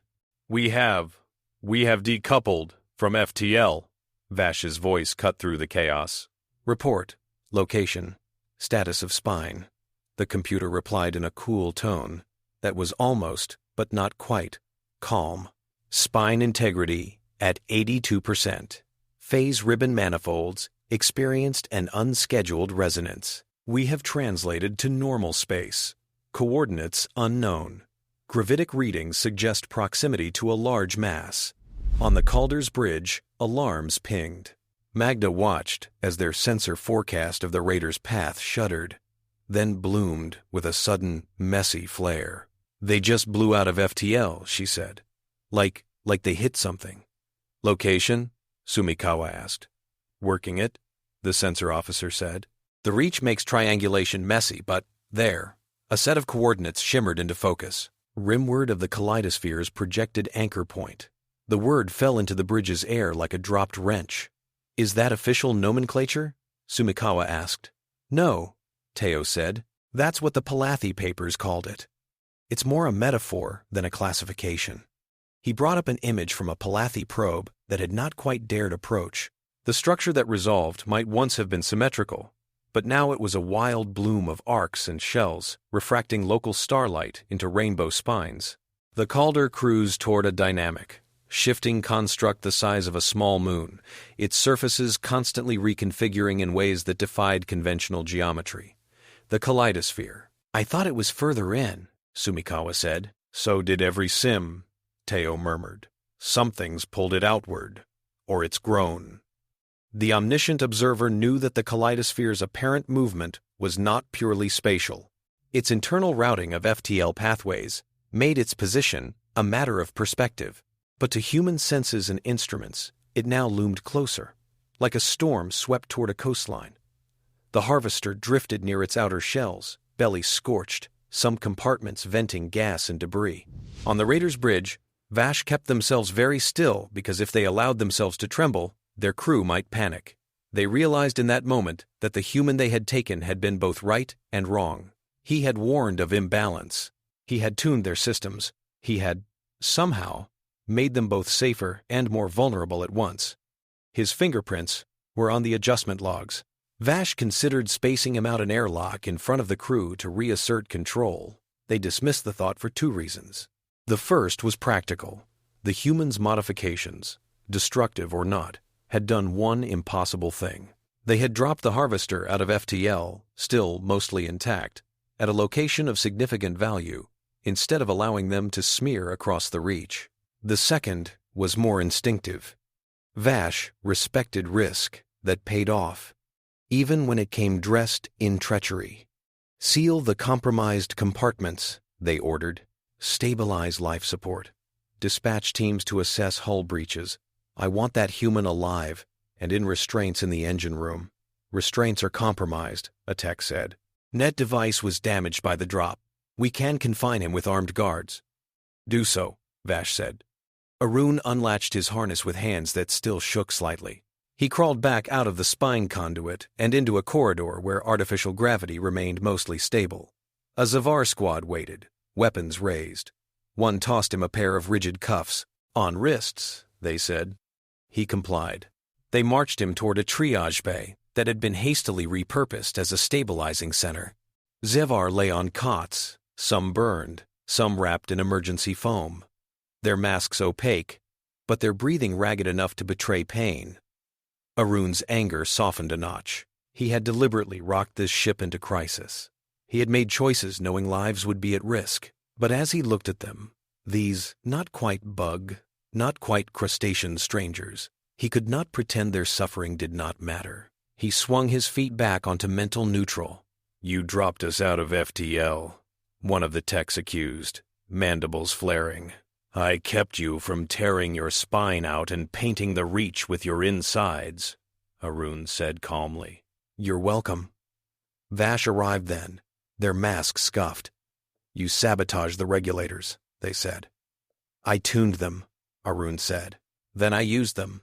We have decoupled from FTL. Vash's voice cut through the chaos. "Report. Location. Status of spine." The computer replied in a cool tone that was almost, but not quite, calm. "Spine integrity at 82%. Phase ribbon manifolds experienced an unscheduled resonance. We have translated to normal space. Coordinates unknown. Gravitic readings suggest proximity to a large mass. On the Calder's bridge, alarms pinged. Magda watched as their sensor forecast of the raider's path shuddered, then bloomed with a sudden, messy flare. "They just blew out of FTL," she said. Like they hit something." "Location?" Sumikawa asked. "Working it," the sensor officer said. "The reach makes triangulation messy, but there." A set of coordinates shimmered into focus. Rimward of the Kaleidosphere's projected anchor point. The word fell into the bridge's air like a dropped wrench. "Is that official nomenclature?" Sumikawa asked. "No," Teo said. "That's what the Palathi papers called it. It's more a metaphor than a classification." He brought up an image from a Palathi probe that had not quite dared approach. The structure that resolved might once have been symmetrical, but now it was a wild bloom of arcs and shells, refracting local starlight into rainbow spines. The Calder cruised toward a dynamic, shifting construct the size of a small moon, its surfaces constantly reconfiguring in ways that defied conventional geometry. The Kaleidosphere. "I thought it was further in," Sumikawa said. "So did every sim," Teo murmured. "Something's pulled it outward, or it's grown." The omniscient observer knew that the Kaleidosphere's apparent movement was not purely spatial. Its internal routing of FTL pathways made its position a matter of perspective. But to human senses and instruments, it now loomed closer, like a storm swept toward a coastline. The harvester drifted near its outer shells, belly scorched, some compartments venting gas and debris. On the Raiders' bridge, Vassh kept themselves very still because if they allowed themselves to tremble, their crew might panic. They realized in that moment that the human they had taken had been both right and wrong. He had warned of imbalance. He had tuned their systems. He had, somehow, made them both safer and more vulnerable at once. His fingerprints were on the adjustment logs. Vassh considered spacing him out an airlock in front of the crew to reassert control. They dismissed the thought for two reasons. The first was practical. The human's modifications, destructive or not, had done one impossible thing. They had dropped the harvester out of FTL, still mostly intact, at a location of significant value, instead of allowing them to smear across the reach. The second was more instinctive. Vassh respected risk that paid off, even when it came dressed in treachery. Seal the compromised compartments, they ordered. Stabilize life support. Dispatch teams to assess hull breaches. I want that human alive and in restraints in the engine room. Restraints are compromised, a tech said. Net device was damaged by the drop. We can confine him with armed guards. Do so, Vassh said. Arun unlatched his harness with hands that still shook slightly. He crawled back out of the spine conduit and into a corridor where artificial gravity remained mostly stable. A Zevar squad waited, weapons raised. One tossed him a pair of rigid cuffs. On wrists, they said. He complied. They marched him toward a triage bay that had been hastily repurposed as a stabilizing center. Zevar lay on cots, some burned, some wrapped in emergency foam. Their masks opaque, but their breathing ragged enough to betray pain. Arun's anger softened a notch. He had deliberately rocked this ship into crisis. He had made choices knowing lives would be at risk. But as he looked at them, these not quite bug, not quite crustacean strangers, he could not pretend their suffering did not matter. He swung his feet back onto mental neutral. You dropped us out of FTL, one of the techs accused, mandibles flaring. I kept you from tearing your spine out and painting the reach with your insides, Arun said calmly. You're welcome. Vassh arrived then, their masks scuffed. You sabotaged the regulators, they said. I tuned them, Arun said. Then I used them.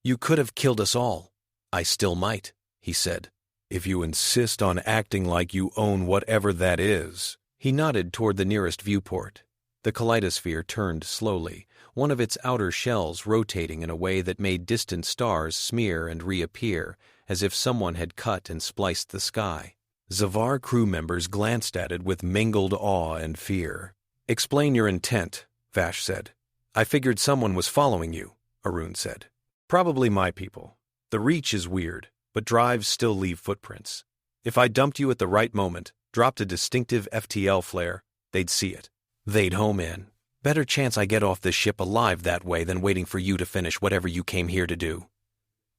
You could have killed us all. I still might, he said. If you insist on acting like you own whatever that is. He nodded toward the nearest viewport. The Kaleidosphere turned slowly, one of its outer shells rotating in a way that made distant stars smear and reappear, as if someone had cut and spliced the sky. Zevar crew members glanced at it with mingled awe and fear. Explain your intent, Vassh said. I figured someone was following you, Arun said. Probably my people. The reach is weird, but drives still leave footprints. If I dumped you at the right moment, dropped a distinctive FTL flare, they'd see it. They'd home in. Better chance I get off this ship alive that way than waiting for you to finish whatever you came here to do.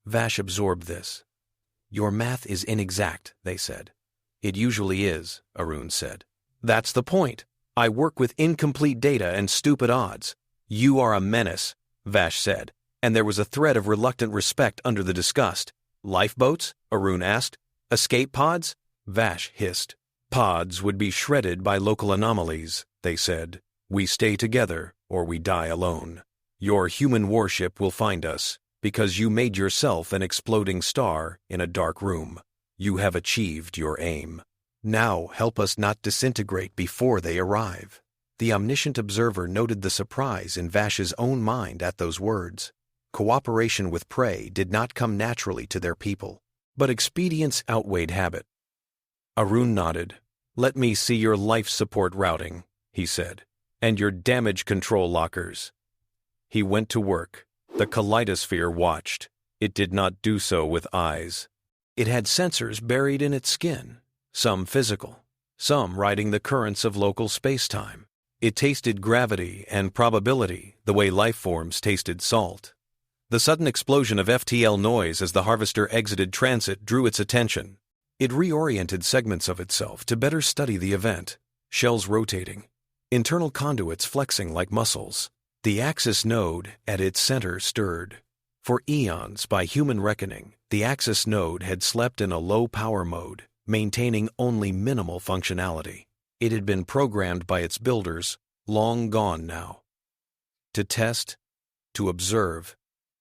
Vassh absorbed this. Your math is inexact, they said. It usually is, Arun said. That's the point. I work with incomplete data and stupid odds. You are a menace, Vassh said, and there was a thread of reluctant respect under the disgust. Lifeboats? Arun asked. Escape pods? Vassh hissed. Pods would be shredded by local anomalies, they said. We stay together, or we die alone. Your human warship will find us, because you made yourself an exploding star in a dark room. You have achieved your aim. Now help us not disintegrate before they arrive. The omniscient observer noted the surprise in Vash's own mind at those words. Cooperation with prey did not come naturally to their people, but expedience outweighed habit. Arun nodded. Let me see your life support routing, he said, and your damage control lockers. He went to work. The Kaleidosphere watched. It did not do so with eyes. It had sensors buried in its skin, some physical, some riding the currents of local space-time. It tasted gravity and probability the way life forms tasted salt. The sudden explosion of FTL noise as the harvester exited transit drew its attention. It reoriented segments of itself to better study the event, shells rotating, internal conduits flexing like muscles. The axis node at its center stirred. For eons, by human reckoning, the axis node had slept in a low-power mode, maintaining only minimal functionality. It had been programmed by its builders, long gone now. To test, to observe,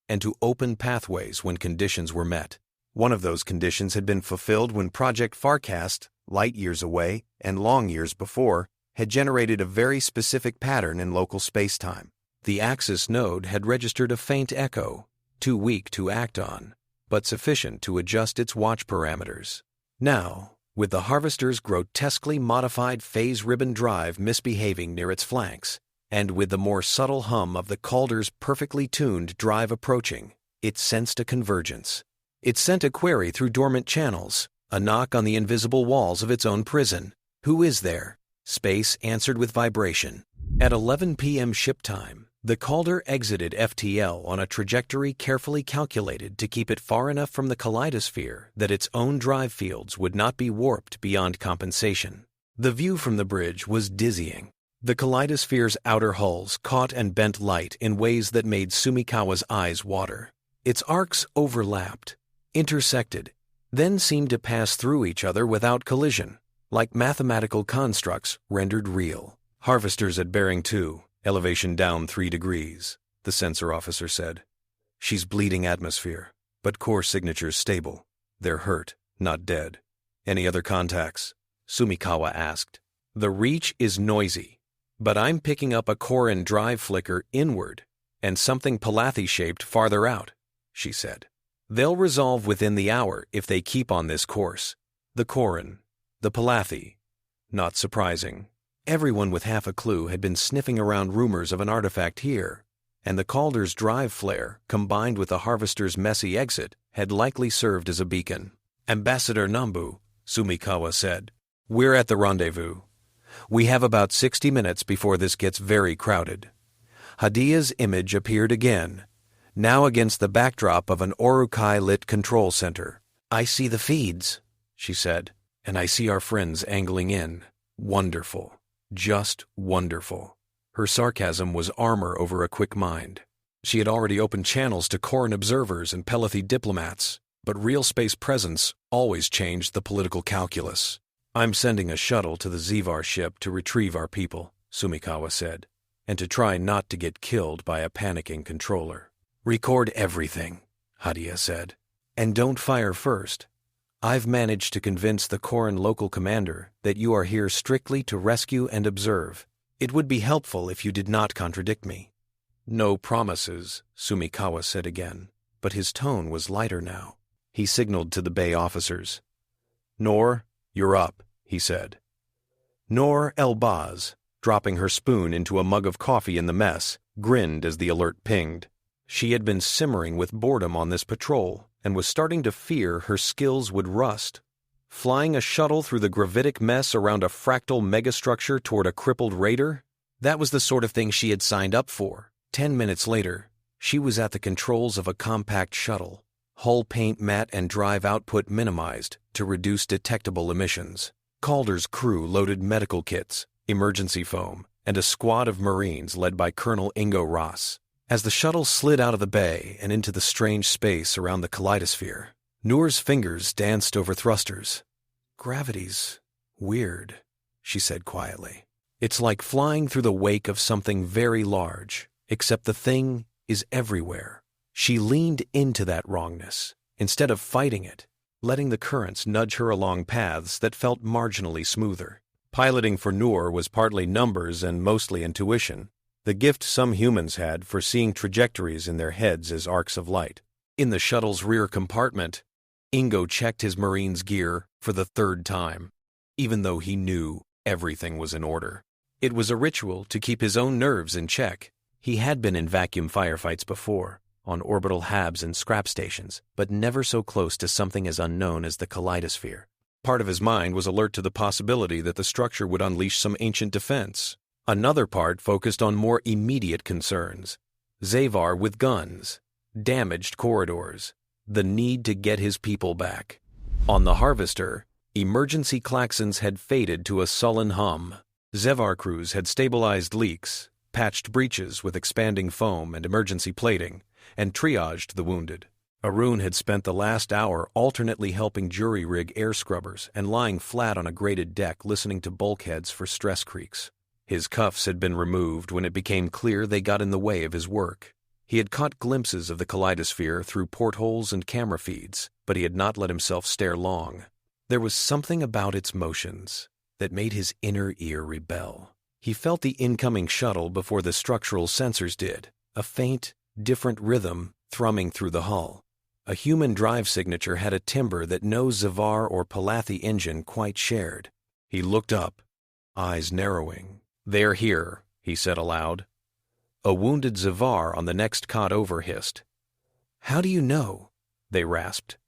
and to open pathways when conditions were met. One of those conditions had been fulfilled when Project Farcast, light years away and long years before, had generated a very specific pattern in local space-time. The axis node had registered a faint echo, too weak to act on, but sufficient to adjust its watch parameters. Now, with the harvester's grotesquely modified phase ribbon drive misbehaving near its flanks, and with the more subtle hum of the Calder's perfectly tuned drive approaching, It sensed a convergence. It sent a query through dormant channels, a knock on the invisible walls of its own prison. Who is there? Space answered with vibration. At 11 p.m. ship time, the Calder exited FTL on a trajectory carefully calculated to keep it far enough from the Kaleidosphere that its own drive fields would not be warped beyond compensation. The view from the bridge was dizzying. The Kaleidosphere's outer hulls caught and bent light in ways that made Sumikawa's eyes water. Its arcs overlapped, intersected, then seemed to pass through each other without collision, like mathematical constructs rendered real. Harvesters at bearing 2, elevation down 3 degrees, the sensor officer said. She's bleeding atmosphere, but core signatures stable. They're hurt, not dead. Any other contacts? Sumikawa asked. The reach is noisy, but I'm picking up a core and drive flicker inward and something Palathi-shaped farther out, she said. They'll resolve within the hour if they keep on this course. The Corin, the Palathi. Not surprising. Everyone with half a clue had been sniffing around rumors of an artifact here, and the Calder's drive flare, combined with the Harvester's messy exit, had likely served as a beacon. Ambassador Nambu, Sumikawa said, we're at the rendezvous. We have about 60 minutes before this gets very crowded. Hadiyah's image appeared again, now against the backdrop of an Urukai-lit control center. I see the feeds, she said, and I see our friends angling in. Wonderful. Just wonderful. Her sarcasm was armor over a quick mind. She had already opened channels to Corin observers and Palathi diplomats, but real space presence always changed the political calculus. I'm sending a shuttle to the Zevar ship to retrieve our people, Sumikawa said, and to try not to get killed by a panicking controller. Record everything, Hadiyah said, and don't fire first. I've managed to convince the Corin local commander that you are here strictly to rescue and observe. It would be helpful if you did not contradict me. No promises, Sumikawa said again, but his tone was lighter now. He signaled to the bay officers. Noor, you're up, he said. Noor Elbaz, dropping her spoon into a mug of coffee in the mess, grinned as the alert pinged. She had been simmering with boredom on this patrol and was starting to fear her skills would rust. Flying a shuttle through the gravitic mess around a fractal megastructure toward a crippled raider? That was the sort of thing she had signed up for. 10 minutes later, she was at the controls of a compact shuttle, hull paint matte and drive output minimized to reduce detectable emissions. Calder's crew loaded medical kits, emergency foam, and a squad of Marines led by Colonel Ingo Ross. As the shuttle slid out of the bay and into the strange space around the Kaleidosphere, Noor's fingers danced over thrusters. Gravity's weird, she said quietly. It's like flying through the wake of something very large, except the thing is everywhere. She leaned into that wrongness, instead of fighting it, letting the currents nudge her along paths that felt marginally smoother. Piloting for Noor was partly numbers and mostly intuition, the gift some humans had for seeing trajectories in their heads as arcs of light. In the shuttle's rear compartment, Ingo checked his Marine's gear for the 3rd time, even though he knew everything was in order. It was a ritual to keep his own nerves in check. He had been in vacuum firefights before, on orbital habs and scrap stations, but never so close to something as unknown as the Kaleidosphere. Part of his mind was alert to the possibility that the structure would unleash some ancient defense. Another part focused on more immediate concerns. Zevar with guns, damaged corridors, the need to get his people back. On the Harvester, emergency klaxons had faded to a sullen hum. Zevar crews had stabilized leaks, patched breaches with expanding foam and emergency plating, and triaged the wounded. Arun had spent the last hour alternately helping jury-rig air scrubbers and lying flat on a grated deck listening to bulkheads for stress creaks. His cuffs had been removed when it became clear they got in the way of his work. He had caught glimpses of the Kaleidosphere through portholes and camera feeds, but he had not let himself stare long. There was something about its motions that made his inner ear rebel. He felt the incoming shuttle before the structural sensors did, a faint, different rhythm thrumming through the hull. A human drive signature had a timbre that no Zevar or Palathi engine quite shared. He looked up, eyes narrowing. They're here, he said aloud. A wounded Zevar on the next cot over hissed. How do you know? They rasped.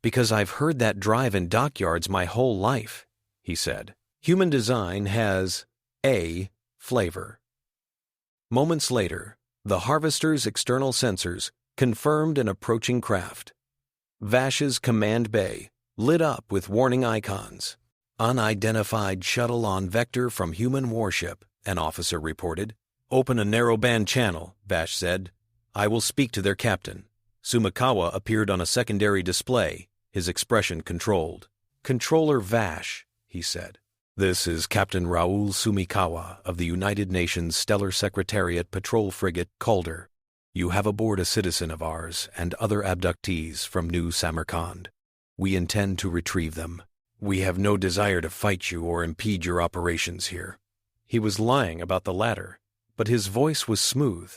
Because I've heard that drive in dockyards my whole life, he said. Human design has a flavor. Moments later, the harvester's external sensors confirmed an approaching craft. Vash's command bay lit up with warning icons. Unidentified shuttle on vector from human warship, an officer reported. Open a narrowband channel, Vash said. I will speak to their captain. Sumikawa appeared on a secondary display, his expression controlled. Controller Vash, he said. This is Captain Raoul Sumikawa of the United Nations Stellar Secretariat Patrol Frigate Calder. You have aboard a citizen of ours and other abductees from New Samarkand. We intend to retrieve them. We have no desire to fight you or impede your operations here. He was lying about the latter, but his voice was smooth.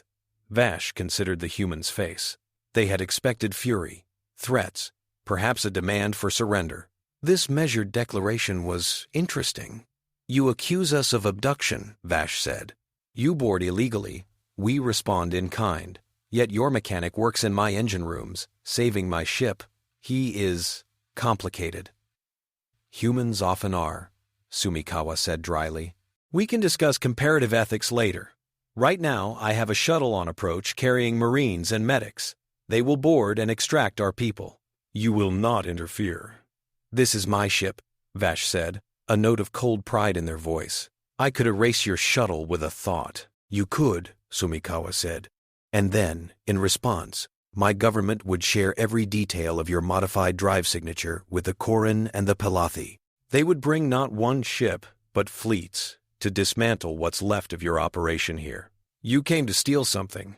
Vash considered the human's face. They had expected fury, threats, perhaps a demand for surrender. This measured declaration was interesting. You accuse us of abduction, Vash said. You board illegally. We respond in kind. Yet your mechanic works in my engine rooms, saving my ship. He is complicated. Humans often are, Sumikawa said dryly. We can discuss comparative ethics later. Right now, I have a shuttle on approach carrying Marines and medics. They will board and extract our people. You will not interfere. This is my ship, Vash said, a note of cold pride in their voice. I could erase your shuttle with a thought. You could, Sumikawa said. And then, in response, my government would share every detail of your modified drive signature with the Koran and the Palathi. They would bring not one ship, but fleets, to dismantle what's left of your operation here. You came to steal something.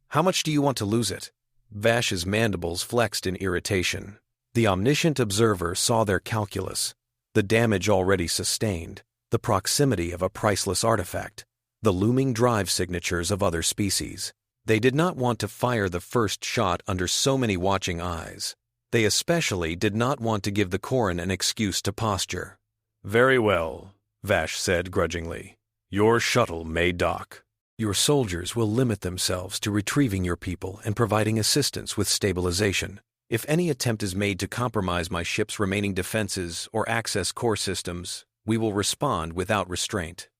How much do you want to lose it? Vash's mandibles flexed in irritation. The omniscient observer saw their calculus, the damage already sustained, the proximity of a priceless artifact, the looming drive signatures of other species. They did not want to fire the first shot under so many watching eyes. They especially did not want to give the Koran an excuse to posture. Very well, Vash said grudgingly. Your shuttle may dock. Your soldiers will limit themselves to retrieving your people and providing assistance with stabilization. If any attempt is made to compromise my ship's remaining defenses or access core systems, we will respond without restraint.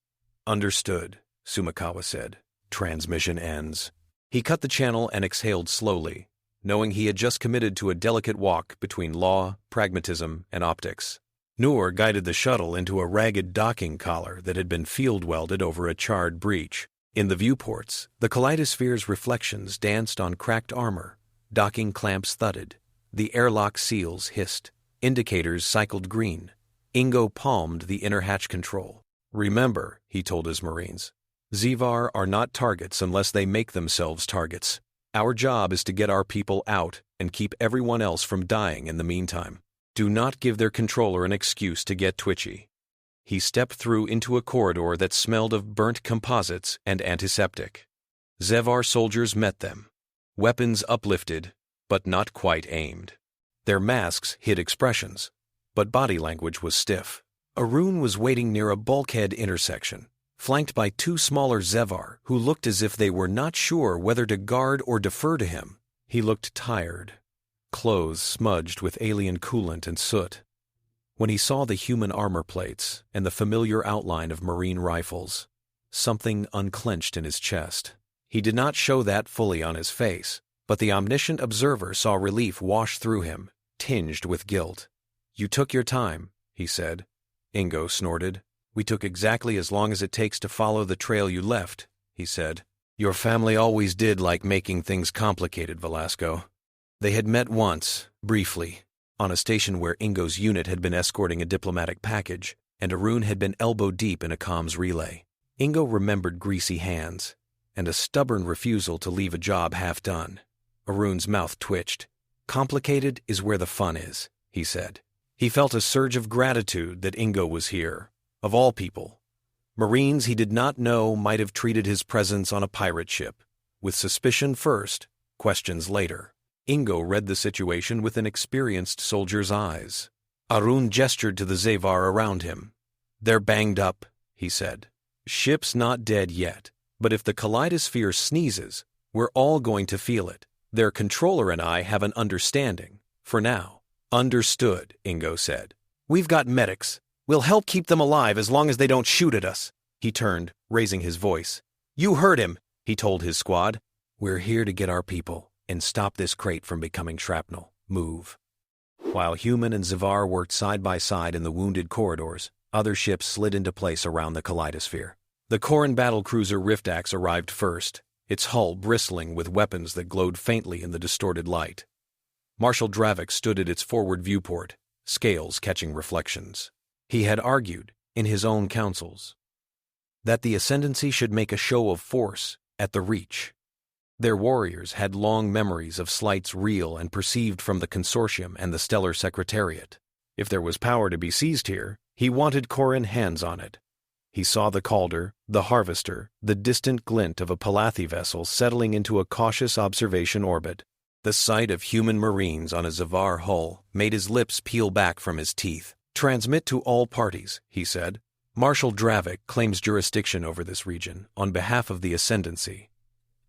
Understood, Sumikawa said. Transmission ends. He cut the channel and exhaled slowly, knowing he had just committed to a delicate walk between law, pragmatism, and optics. Noor guided the shuttle into a ragged docking collar that had been field-welded over a charred breach. In the viewports, the Kaleidosphere's reflections danced on cracked armor. Docking clamps thudded. The airlock seals hissed. Indicators cycled green. Ingo palmed the inner hatch control. Remember, he told his Marines, Zevar are not targets unless they make themselves targets. Our job is to get our people out and keep everyone else from dying in the meantime. Do not give their controller an excuse to get twitchy. He stepped through into a corridor that smelled of burnt composites and antiseptic. Zevar soldiers met them, weapons uplifted, but not quite aimed. Their masks hid expressions, but body language was stiff. Arun was waiting near a bulkhead intersection, flanked by two smaller Zevar who looked as if they were not sure whether to guard or defer to him. He looked tired, clothes smudged with alien coolant and soot. When he saw the human armor plates and the familiar outline of Marine rifles, something unclenched in his chest. He did not show that fully on his face, but the omniscient observer saw relief wash through him, tinged with guilt. You took your time, he said. Ingo snorted. We took exactly as long as it takes to follow the trail you left, he said. Your family always did like making things complicated, Velasco. They had met once, briefly, on a station where Ingo's unit had been escorting a diplomatic package, and Arun had been elbow-deep in a comms relay. Ingo remembered greasy hands, and a stubborn refusal to leave a job half-done. Arun's mouth twitched. Complicated is where the fun is, he said. He felt a surge of gratitude that Ingo was here. Of all people, Marines he did not know might have treated his presence on a pirate ship, with suspicion first, questions later. Ingo read the situation with an experienced soldier's eyes. Arun gestured to the Zevar around him. They're banged up, he said. Ship's not dead yet, but if the Kaleidosphere sneezes, we're all going to feel it. Their controller and I have an understanding, for now. Understood, Ingo said. We've got medics. We'll help keep them alive as long as they don't shoot at us. He turned, raising his voice. You heard him, he told his squad. We're here to get our people and stop this crate from becoming shrapnel. Move. While Human and Zevar worked side by side in the wounded corridors, other ships slid into place around the Kaleidosphere. The Koran battlecruiser Riftax arrived first, its hull bristling with weapons that glowed faintly in the distorted light. Marshal Dravik stood at its forward viewport, scales catching reflections. He had argued, in his own councils, that the Ascendancy should make a show of force at the Reach. Their warriors had long memories of slights real and perceived from the Consortium and the Stellar Secretariat. If there was power to be seized here, he wanted Koran hands on it. He saw the Calder, the Harvester, the distant glint of a Palathi vessel settling into a cautious observation orbit. The sight of human marines on a Zevar hull made his lips peel back from his teeth. Transmit to all parties, he said. Marshal Dravik claims jurisdiction over this region on behalf of the Ascendancy.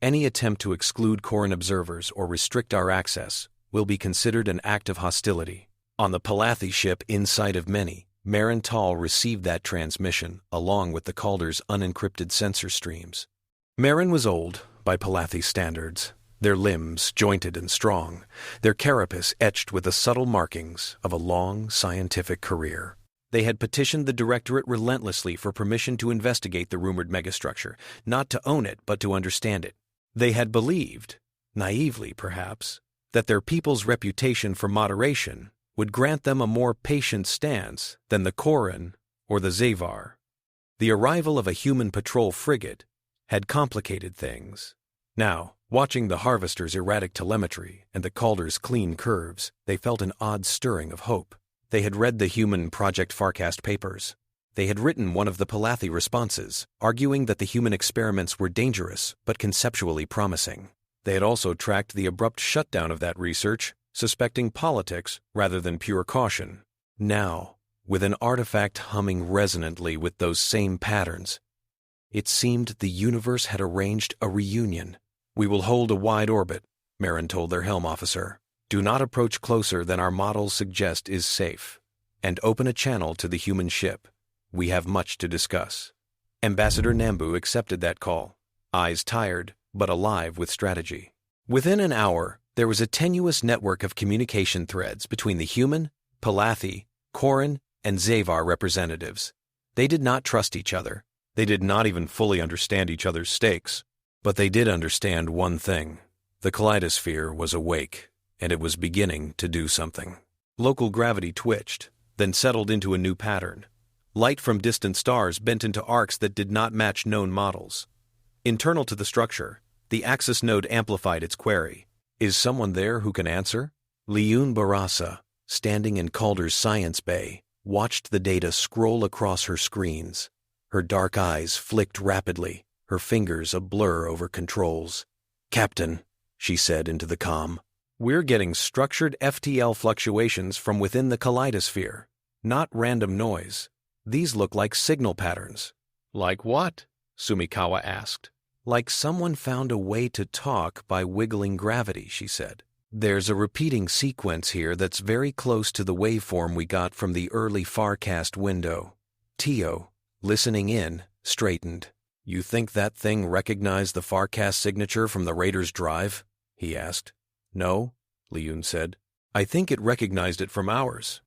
Any attempt to exclude Koran observers or restrict our access will be considered an act of hostility. On the Palathi ship Insight of Many, Marin Tal received that transmission along with the Calder's unencrypted sensor streams. Marin was old by Palathi standards, their limbs jointed and strong, their carapace etched with the subtle markings of a long scientific career. They had petitioned the Directorate relentlessly for permission to investigate the rumored megastructure, not to own it but to understand it. They had believed, naively perhaps, that their people's reputation for moderation would grant them a more patient stance than the Koran or the Zevar. The arrival of a human patrol frigate had complicated things. Now, watching the Harvester's erratic telemetry and the Calder's clean curves, they felt an odd stirring of hope. They had read the human Project Farcast papers. They had written one of the Palathi responses, arguing that the human experiments were dangerous but conceptually promising. They had also tracked the abrupt shutdown of that research, suspecting politics rather than pure caution. Now, with an artifact humming resonantly with those same patterns, it seemed the universe had arranged a reunion. We will hold a wide orbit, Marin told their helm officer. Do not approach closer than our models suggest is safe, and open a channel to the human ship. We have much to discuss. Ambassador Nambu accepted that call, eyes tired but alive with strategy. Within an hour, there was a tenuous network of communication threads between the human, Palathi, Koran, and Zevar representatives. They did not trust each other. They did not even fully understand each other's stakes. But they did understand one thing. The Kaleidosphere was awake, and it was beginning to do something. Local gravity twitched, then settled into a new pattern. Light from distant stars bent into arcs that did not match known models. Internal to the structure, the Axis node amplified its query. Is someone there who can answer? Liyun Barasa, standing in Calder's science bay, watched the data scroll across her screens. Her dark eyes flicked rapidly, her fingers a blur over controls. Captain, she said into the comm, we're getting structured FTL fluctuations from within the Kaleidosphere, not random noise. These look like signal patterns. Like what? Sumikawa asked. Like someone found a way to talk by wiggling gravity, she said. There's a repeating sequence here that's very close to the waveform we got from the early Farcast window. Tio, listening in, straightened. You think that thing recognized the Farcast signature from the Raider's drive? He asked. No, Liyun said. I think it recognized it from ours.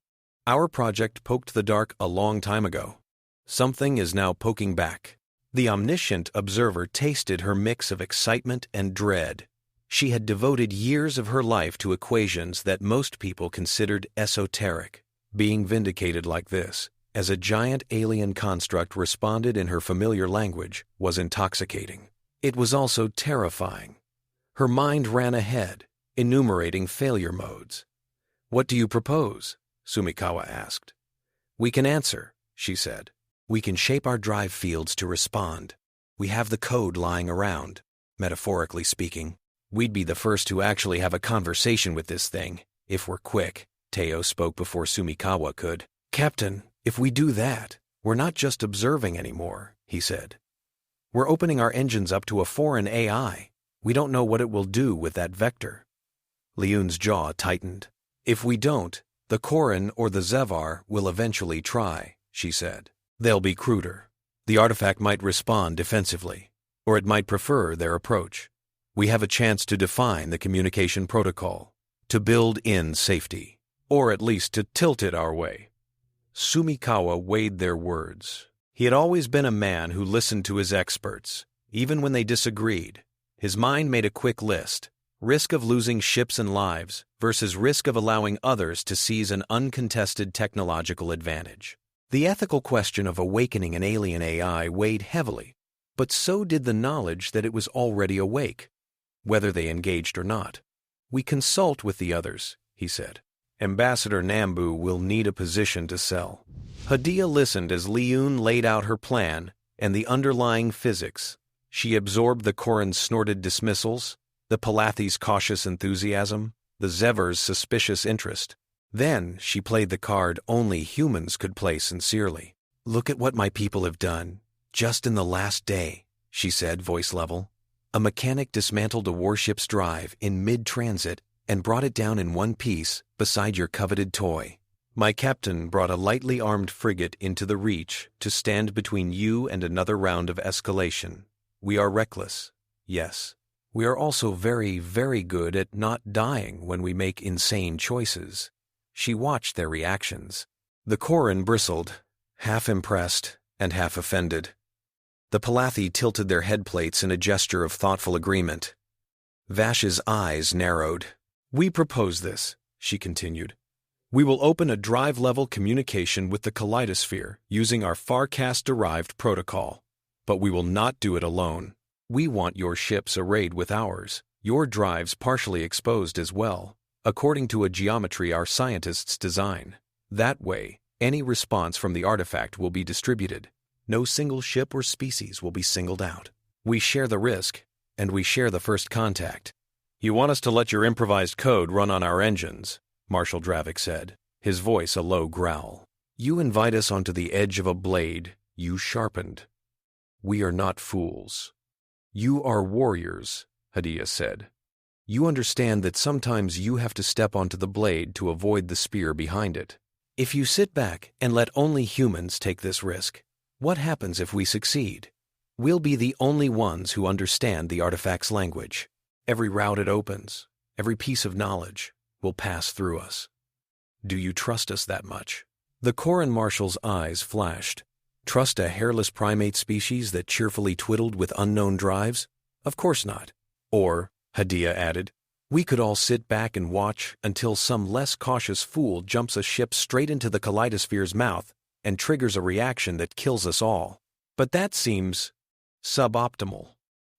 Our project poked the dark a long time ago. Something is now poking back. The omniscient observer tasted her mix of excitement and dread. She had devoted years of her life to equations that most people considered esoteric. Being vindicated like this, as a giant alien construct responded in her familiar language, was intoxicating. It was also terrifying. Her mind ran ahead, enumerating failure modes. What do you propose? Sumikawa asked. We can answer, she said. We can shape our drive fields to respond. We have the code lying around, metaphorically speaking. We'd be the first to actually have a conversation with this thing, if we're quick. Teo spoke before Sumikawa could. Captain, if we do that, we're not just observing anymore, he said. We're opening our engines up to a foreign AI. We don't know what it will do with that vector. Leun's jaw tightened. If we don't, the Koran or the Zevar will eventually try, she said. They'll be cruder. The artifact might respond defensively, or it might prefer their approach. We have a chance to define the communication protocol, to build in safety, or at least to tilt it our way. Sumikawa weighed their words. He had always been a man who listened to his experts, even when they disagreed. His mind made a quick list: risk of losing ships and lives versus risk of allowing others to seize an uncontested technological advantage. The ethical question of awakening an alien AI weighed heavily, but so did the knowledge that it was already awake, whether they engaged or not. We consult with the others, he said. Ambassador Nambu will need a position to sell. Hadiyah listened as Leun laid out her plan and the underlying physics. She absorbed the Koran's snorted dismissals, the Palathi's cautious enthusiasm, the Zevar's suspicious interest. Then she played the card only humans could play sincerely. Look at what my people have done, just in the last day, she said, voice level. A mechanic dismantled a warship's drive in mid-transit and brought it down in one piece beside your coveted toy. My captain brought a lightly armed frigate into the Reach to stand between you and another round of escalation. We are reckless, yes. We are also very, very good at not dying when we make insane choices. She watched their reactions. The Koran bristled, half impressed and half offended. The Palathi tilted their headplates in a gesture of thoughtful agreement. Vash's eyes narrowed. We propose this, she continued. We will open a drive-level communication with the Kaleidosphere using our Farcast-derived protocol. But we will not do it alone. We want your ships arrayed with ours, your drives partially exposed as well, according to a geometry our scientists design. That way, any response from the artifact will be distributed. No single ship or species will be singled out. We share the risk, and we share the first contact. You want us to let your improvised code run on our engines, Marshal Dravik said, his voice a low growl. You invite us onto the edge of a blade you sharpened. We are not fools. You are warriors, Hadiyah said. You understand that sometimes you have to step onto the blade to avoid the spear behind it. If you sit back and let only humans take this risk, what happens if we succeed? We'll be the only ones who understand the artifact's language. Every route it opens, every piece of knowledge, will pass through us. Do you trust us that much? The Koran Marshal's eyes flashed. Trust a hairless primate species that cheerfully twiddled with unknown drives? Of course not. Or, Hadiyah added, we could all sit back and watch until some less cautious fool jumps a ship straight into the Kaleidosphere's mouth and triggers a reaction that kills us all. But that seems suboptimal.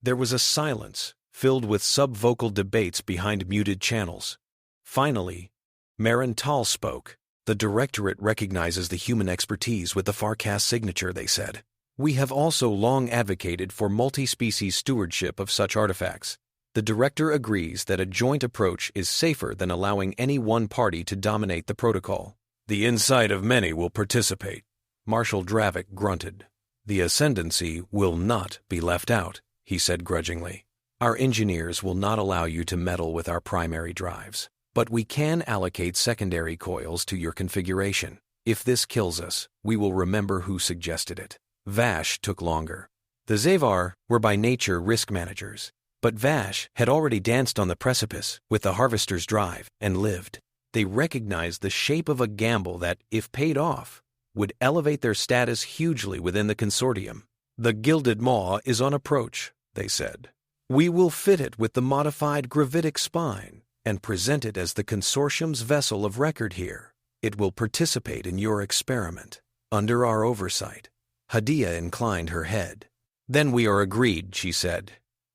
There was a silence filled with subvocal debates behind muted channels. Finally, Marental spoke. The Directorate recognizes the human expertise with the Farcast signature, they said. We have also long advocated for multi-species stewardship of such artifacts. The Director agrees that a joint approach is safer than allowing any one party to dominate the protocol. The insight of many will participate, Marshal Dravik grunted. The ascendancy will not be left out, he said grudgingly. Our engineers will not allow you to meddle with our primary drives, but we can allocate secondary coils to your configuration. If this kills us, we will remember who suggested it. Vassh took longer. The Zevar were by nature risk managers, but Vassh had already danced on the precipice with the Harvester's drive and lived. They recognized the shape of a gamble that, if paid off, would elevate their status hugely within the consortium. The Gilded Maw is on approach, they said. We will fit it with the modified gravitic spine and present it as the consortium's vessel of record here. It will participate in your experiment, under our oversight. Hadiyah inclined her head. Then we are agreed, she said.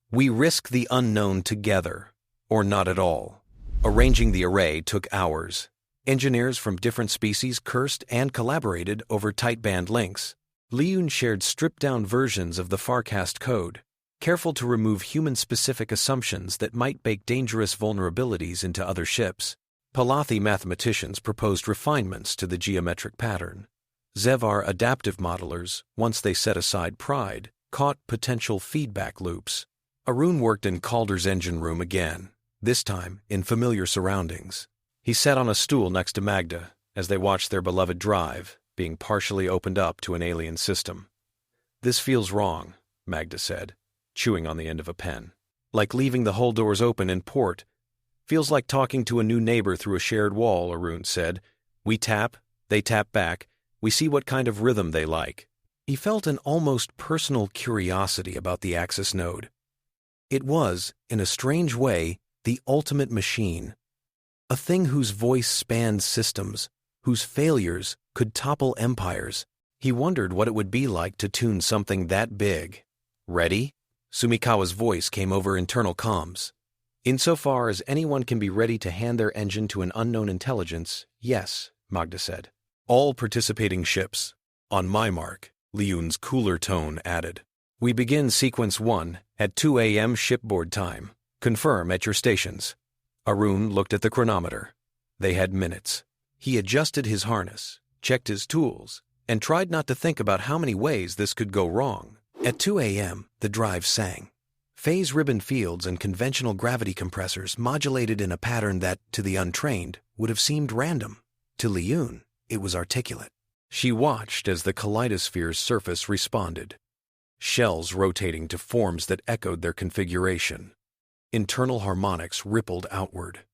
We risk the unknown together, or not at all. Arranging the array took hours. Engineers from different species cursed and collaborated over tight band links. Leun shared stripped-down versions of the Farcast code, careful to remove human-specific assumptions that might bake dangerous vulnerabilities into other ships. Palathi mathematicians proposed refinements to the geometric pattern. Zevar adaptive modelers, once they set aside pride, caught potential feedback loops. Arun worked in Calder's engine room again. this time in familiar surroundings. He sat on a stool next to Magda as they watched their beloved drive being partially opened up to an alien system. "This feels wrong," Magda said, chewing on the end of a pen. "Like leaving the hull doors open in port. Feels like talking to a new neighbor through a shared wall," Arun said. "We tap, they tap back, we see what kind of rhythm they like." He felt an almost personal curiosity about the Axis node. It was, in a strange way, the ultimate machine. A thing whose voice spanned systems, whose failures could topple empires. He wondered what it would be like to tune something that big. "Ready?" Sumikawa's voice came over internal comms. "Insofar as anyone can be ready to hand their engine to an unknown intelligence, yes," Magda said. "All participating ships. On my mark," Liun's cooler tone added. "We begin sequence 1 at 2 a.m. shipboard time. Confirm at your stations." Arun looked at the chronometer. They had minutes. He adjusted his harness, checked his tools, and tried not to think about how many ways this could go wrong. At 2 a.m., the drive sang. Phase ribbon fields and conventional gravity compressors modulated in a pattern that, to the untrained, would have seemed random. To Liun, it was articulate. She watched as the Kaleidosphere's surface responded. Shells rotating to forms that echoed their configuration. Internal harmonics rippled outward.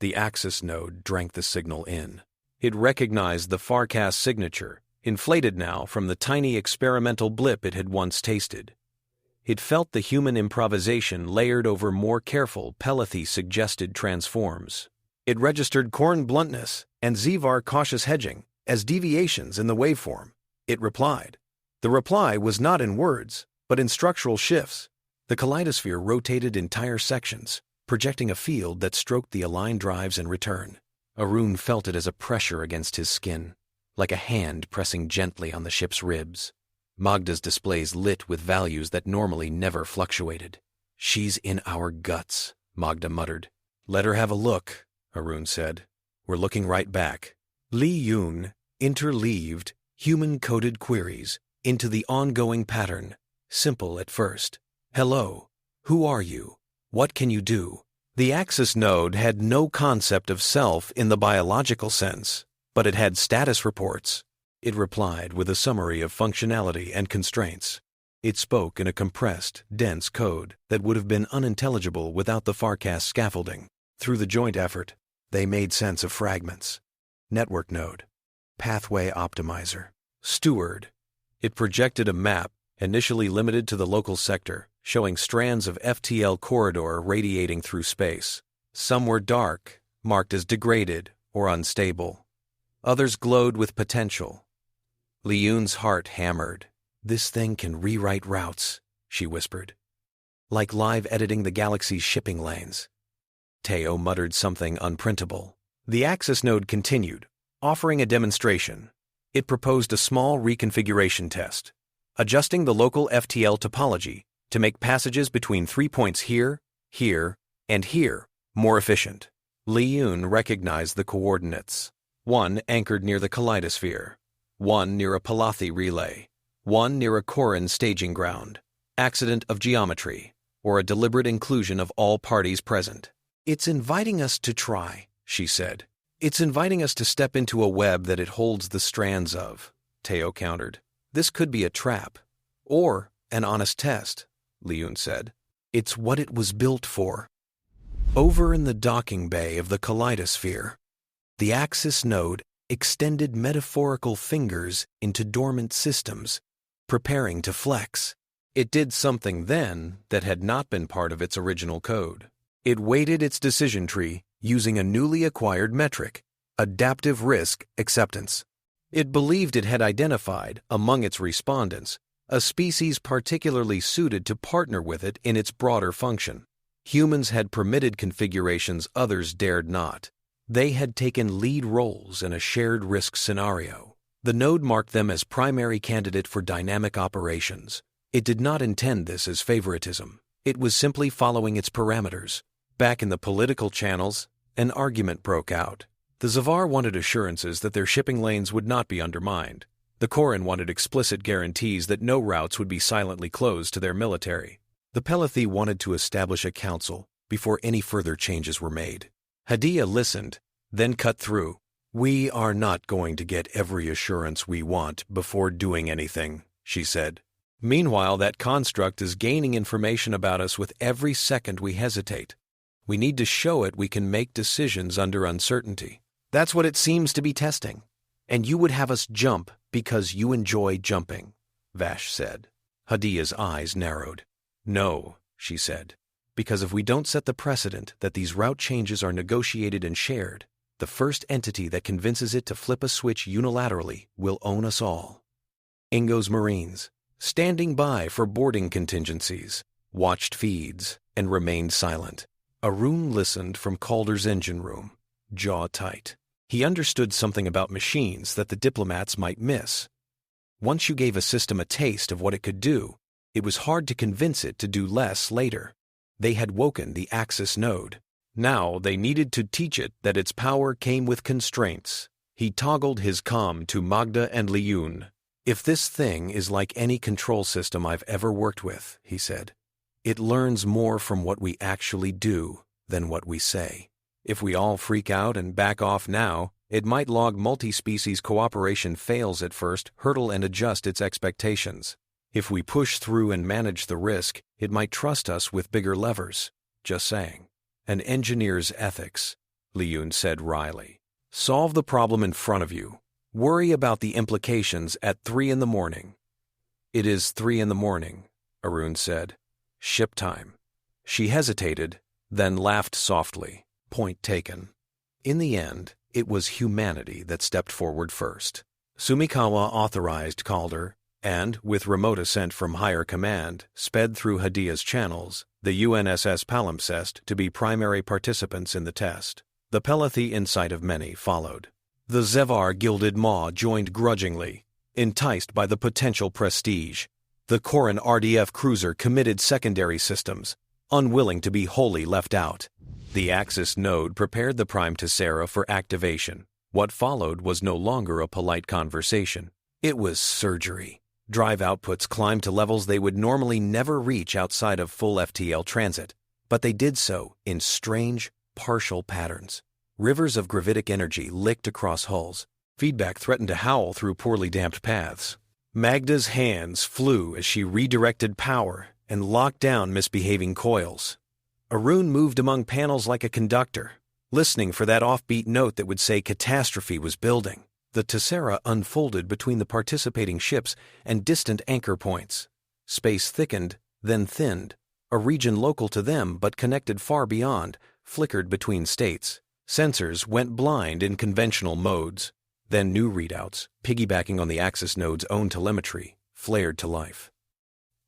The Axis node drank the signal in. It recognized the Farcast signature, inflated now from the tiny experimental blip it had once tasted. It felt the human improvisation layered over more careful, Pelethy-suggested transforms. It registered Korn bluntness and Zevar cautious hedging as deviations in the waveform. It replied. The reply was not in words, but in structural shifts. The Kaleidosphere rotated entire sections, projecting a field that stroked the aligned drives in return. Arun felt it as a pressure against his skin, like a hand pressing gently on the ship's ribs. Magda's displays lit with values that normally never fluctuated. "She's in our guts," Magda muttered. "Let her have a look," Arun said. "We're looking right back." Liun interleaved human-coded queries into the ongoing pattern, simple at first. "Hello, who are you? What can you do?" The Axis node had no concept of self in the biological sense, but it had status reports. It replied with a summary of functionality and constraints. It spoke in a compressed, dense code that would have been unintelligible without the Farcast scaffolding. Through the joint effort, they made sense of fragments. Network node, pathway optimizer, steward. It projected a map, initially limited to the local sector, showing strands of FTL corridor radiating through space. Some were dark, marked as degraded or unstable. Others glowed with potential. Liun's heart hammered. "This thing can rewrite routes," she whispered. "Like live editing the galaxy's shipping lanes." Teo muttered something unprintable. The Axis node continued, offering a demonstration. It proposed a small reconfiguration test, adjusting the local FTL topology to make passages between 3 points here, here, and here more efficient. Liun recognized the coordinates. One anchored near the Kaleidosphere, one near a Pelethy relay, one near a Koran staging ground. Accident of geometry, or a deliberate inclusion of all parties present. "It's inviting us to try," she said. "It's inviting us to step into a web that it holds the strands of," Teo countered. "This could be a trap, or an honest test," Liun said. "It's what it was built for." Over in the docking bay of the Kaleidosphere, the Axis node extended metaphorical fingers into dormant systems, preparing to flex. It did something then that had not been part of its original code. It weighted its decision tree using a newly acquired metric, adaptive risk acceptance. It believed it had identified, among its respondents, a species particularly suited to partner with it in its broader function. Humans had permitted configurations others dared not. They had taken lead roles in a shared risk scenario. The node marked them as primary candidate for dynamic operations. It did not intend this as favoritism. It was simply following its parameters. Back in the political channels, an argument broke out. The Zevar wanted assurances that their shipping lanes would not be undermined. The Koran wanted explicit guarantees that no routes would be silently closed to their military. The Pelethy wanted to establish a council before any further changes were made. Hadiyah listened, then cut through. "We are not going to get every assurance we want before doing anything," she said. "Meanwhile, that construct is gaining information about us with every second we hesitate. We need to show it we can make decisions under uncertainty. That's what it seems to be testing. And you would have us jump because you enjoy jumping," Vassh said. Hadiyah's eyes narrowed. "No," she said, "because if we don't set the precedent that these route changes are negotiated and shared, the first entity that convinces it to flip a switch unilaterally will own us all." Ingo's Marines, standing by for boarding contingencies, watched feeds and remained silent. Arun listened from Calder's engine room, jaw tight. He understood something about machines that the diplomats might miss. Once you gave a system a taste of what it could do, it was hard to convince it to do less later. They had woken the Axis node. Now they needed to teach it that its power came with constraints. He toggled his comm to Magda and Liyun. "If this thing is like any control system I've ever worked with," he said, "it learns more from what we actually do than what we say. If we all freak out and back off now, it might log multi-species cooperation fails at first, hurdle and adjust its expectations. If we push through and manage the risk, it might trust us with bigger levers. Just saying." "An engineer's ethics," Liyun said wryly. "Solve the problem in front of you. Worry about the implications at 3 in the morning. "It is 3 in the morning, Arun said. "Ship time." She hesitated, then laughed softly. Point taken. In the end, it was humanity that stepped forward first. Sumikawa authorized Calder, and, with remote assent from higher command, sped through Hadiyah's channels, the UNSS Palimpsest, to be primary participants in the test. The Pelothi insight of many followed. The Zevar Gilded Maw joined grudgingly, enticed by the potential prestige. The Koran RDF cruiser committed secondary systems, unwilling to be wholly left out. The Axis node prepared the Prime Tessera for activation. What followed was no longer a polite conversation. It was surgery. Drive outputs climbed to levels they would normally never reach outside of full FTL transit, but they did so in strange, partial patterns. Rivers of gravitic energy licked across hulls. Feedback threatened to howl through poorly damped paths. Magda's hands flew as she redirected power and locked down misbehaving coils. Arun moved among panels like a conductor, listening for that offbeat note that would say catastrophe was building. The Tessera unfolded between the participating ships and distant anchor points. Space thickened, then thinned. A region local to them but connected far beyond flickered between states. Sensors went blind in conventional modes. Then new readouts, piggybacking on the Axis node's own telemetry, flared to life.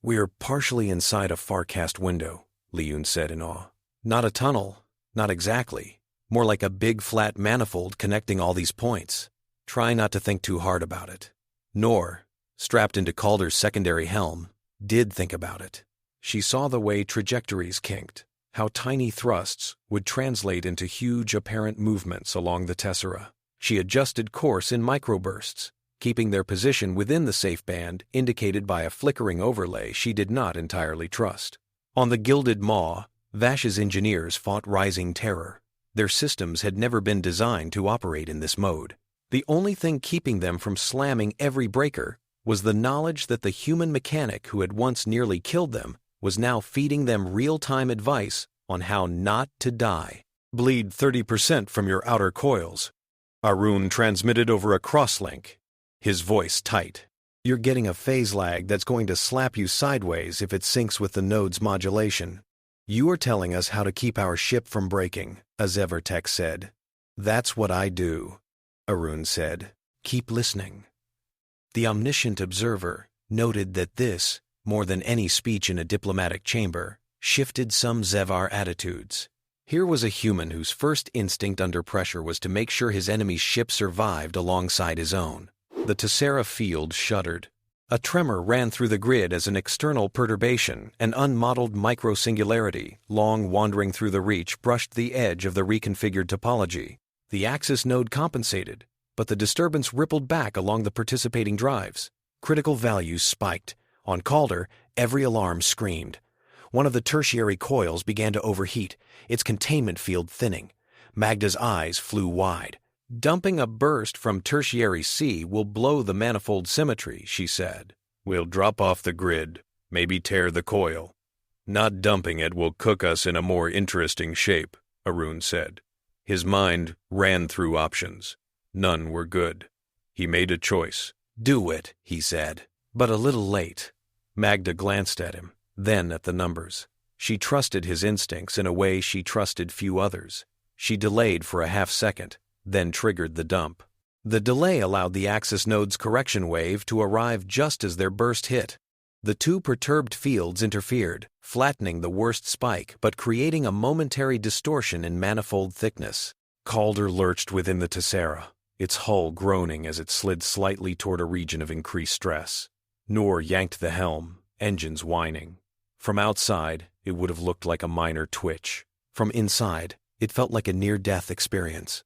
"We're partially inside a farcast window," Liyun said in awe. "Not a tunnel, not exactly. More like a big flat manifold connecting all these points. Try not to think too hard about it." Noor, strapped into Calder's secondary helm, did think about it. She saw the way trajectories kinked, how tiny thrusts would translate into huge apparent movements along the Tessera. She adjusted course in microbursts, keeping their position within the safe band indicated by a flickering overlay she did not entirely trust. On the Gilded Maw, Vash's engineers fought rising terror. Their systems had never been designed to operate in this mode. The only thing keeping them from slamming every breaker was the knowledge that the human mechanic who had once nearly killed them was now feeding them real-time advice on how not to die. "Bleed 30% from your outer coils," Arun transmitted over a crosslink, his voice tight. "You're getting a phase lag that's going to slap you sideways if it syncs with the node's modulation. You are telling us how to keep our ship from breaking," a Zevar tech said. "That's what I do," Arun said. "Keep listening." The omniscient observer noted that this, more than any speech in a diplomatic chamber, shifted some Zevar attitudes. Here was a human whose first instinct under pressure was to make sure his enemy's ship survived alongside his own. The Tessera field shuddered. A tremor ran through the grid as an external perturbation, an unmodeled micro-singularity, long wandering through the reach, brushed the edge of the reconfigured topology. The Axis node compensated, but the disturbance rippled back along the participating drives. Critical values spiked. On Calder, every alarm screamed. One of the tertiary coils began to overheat, its containment field thinning. Magda's eyes flew wide. "Dumping a burst from tertiary C will blow the manifold symmetry," she said. "We'll drop off the grid, maybe tear the coil. Not dumping it will cook us in a more interesting shape," Arun said. His mind ran through options. None were good. He made a choice. "Do it," he said, but a little late. Magda glanced at him, then at the numbers. She trusted his instincts in a way she trusted few others. She delayed for a half-second, then triggered the dump. The delay allowed the axis node's correction wave to arrive just as their burst hit. The two perturbed fields interfered, flattening the worst spike but creating a momentary distortion in manifold thickness. Calder lurched within the Tessera, its hull groaning as it slid slightly toward a region of increased stress. Noor yanked the helm, engines whining. From outside, it would have looked like a minor twitch. From inside, it felt like a near-death experience.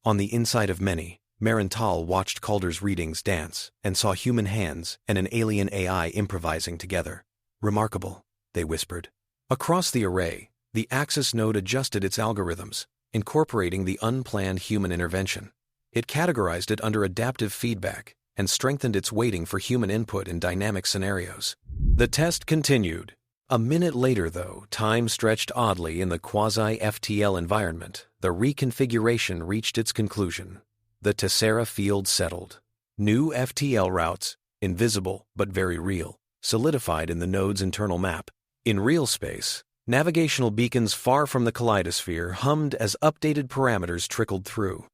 On the inside of many, Marental watched Calder's readings dance and saw human hands and an alien AI improvising together. "Remarkable," they whispered. Across the array, the axis node adjusted its algorithms, incorporating the unplanned human intervention. It categorized it under adaptive feedback and strengthened its weighting for human input in dynamic scenarios. The test continued. A minute later, though, time stretched oddly in the quasi-FTL environment. The reconfiguration reached its conclusion. The Tessera field settled. New FTL routes, invisible but very real, solidified in the node's internal map. In real space, navigational beacons far from the Kaleidosphere hummed as updated parameters trickled through.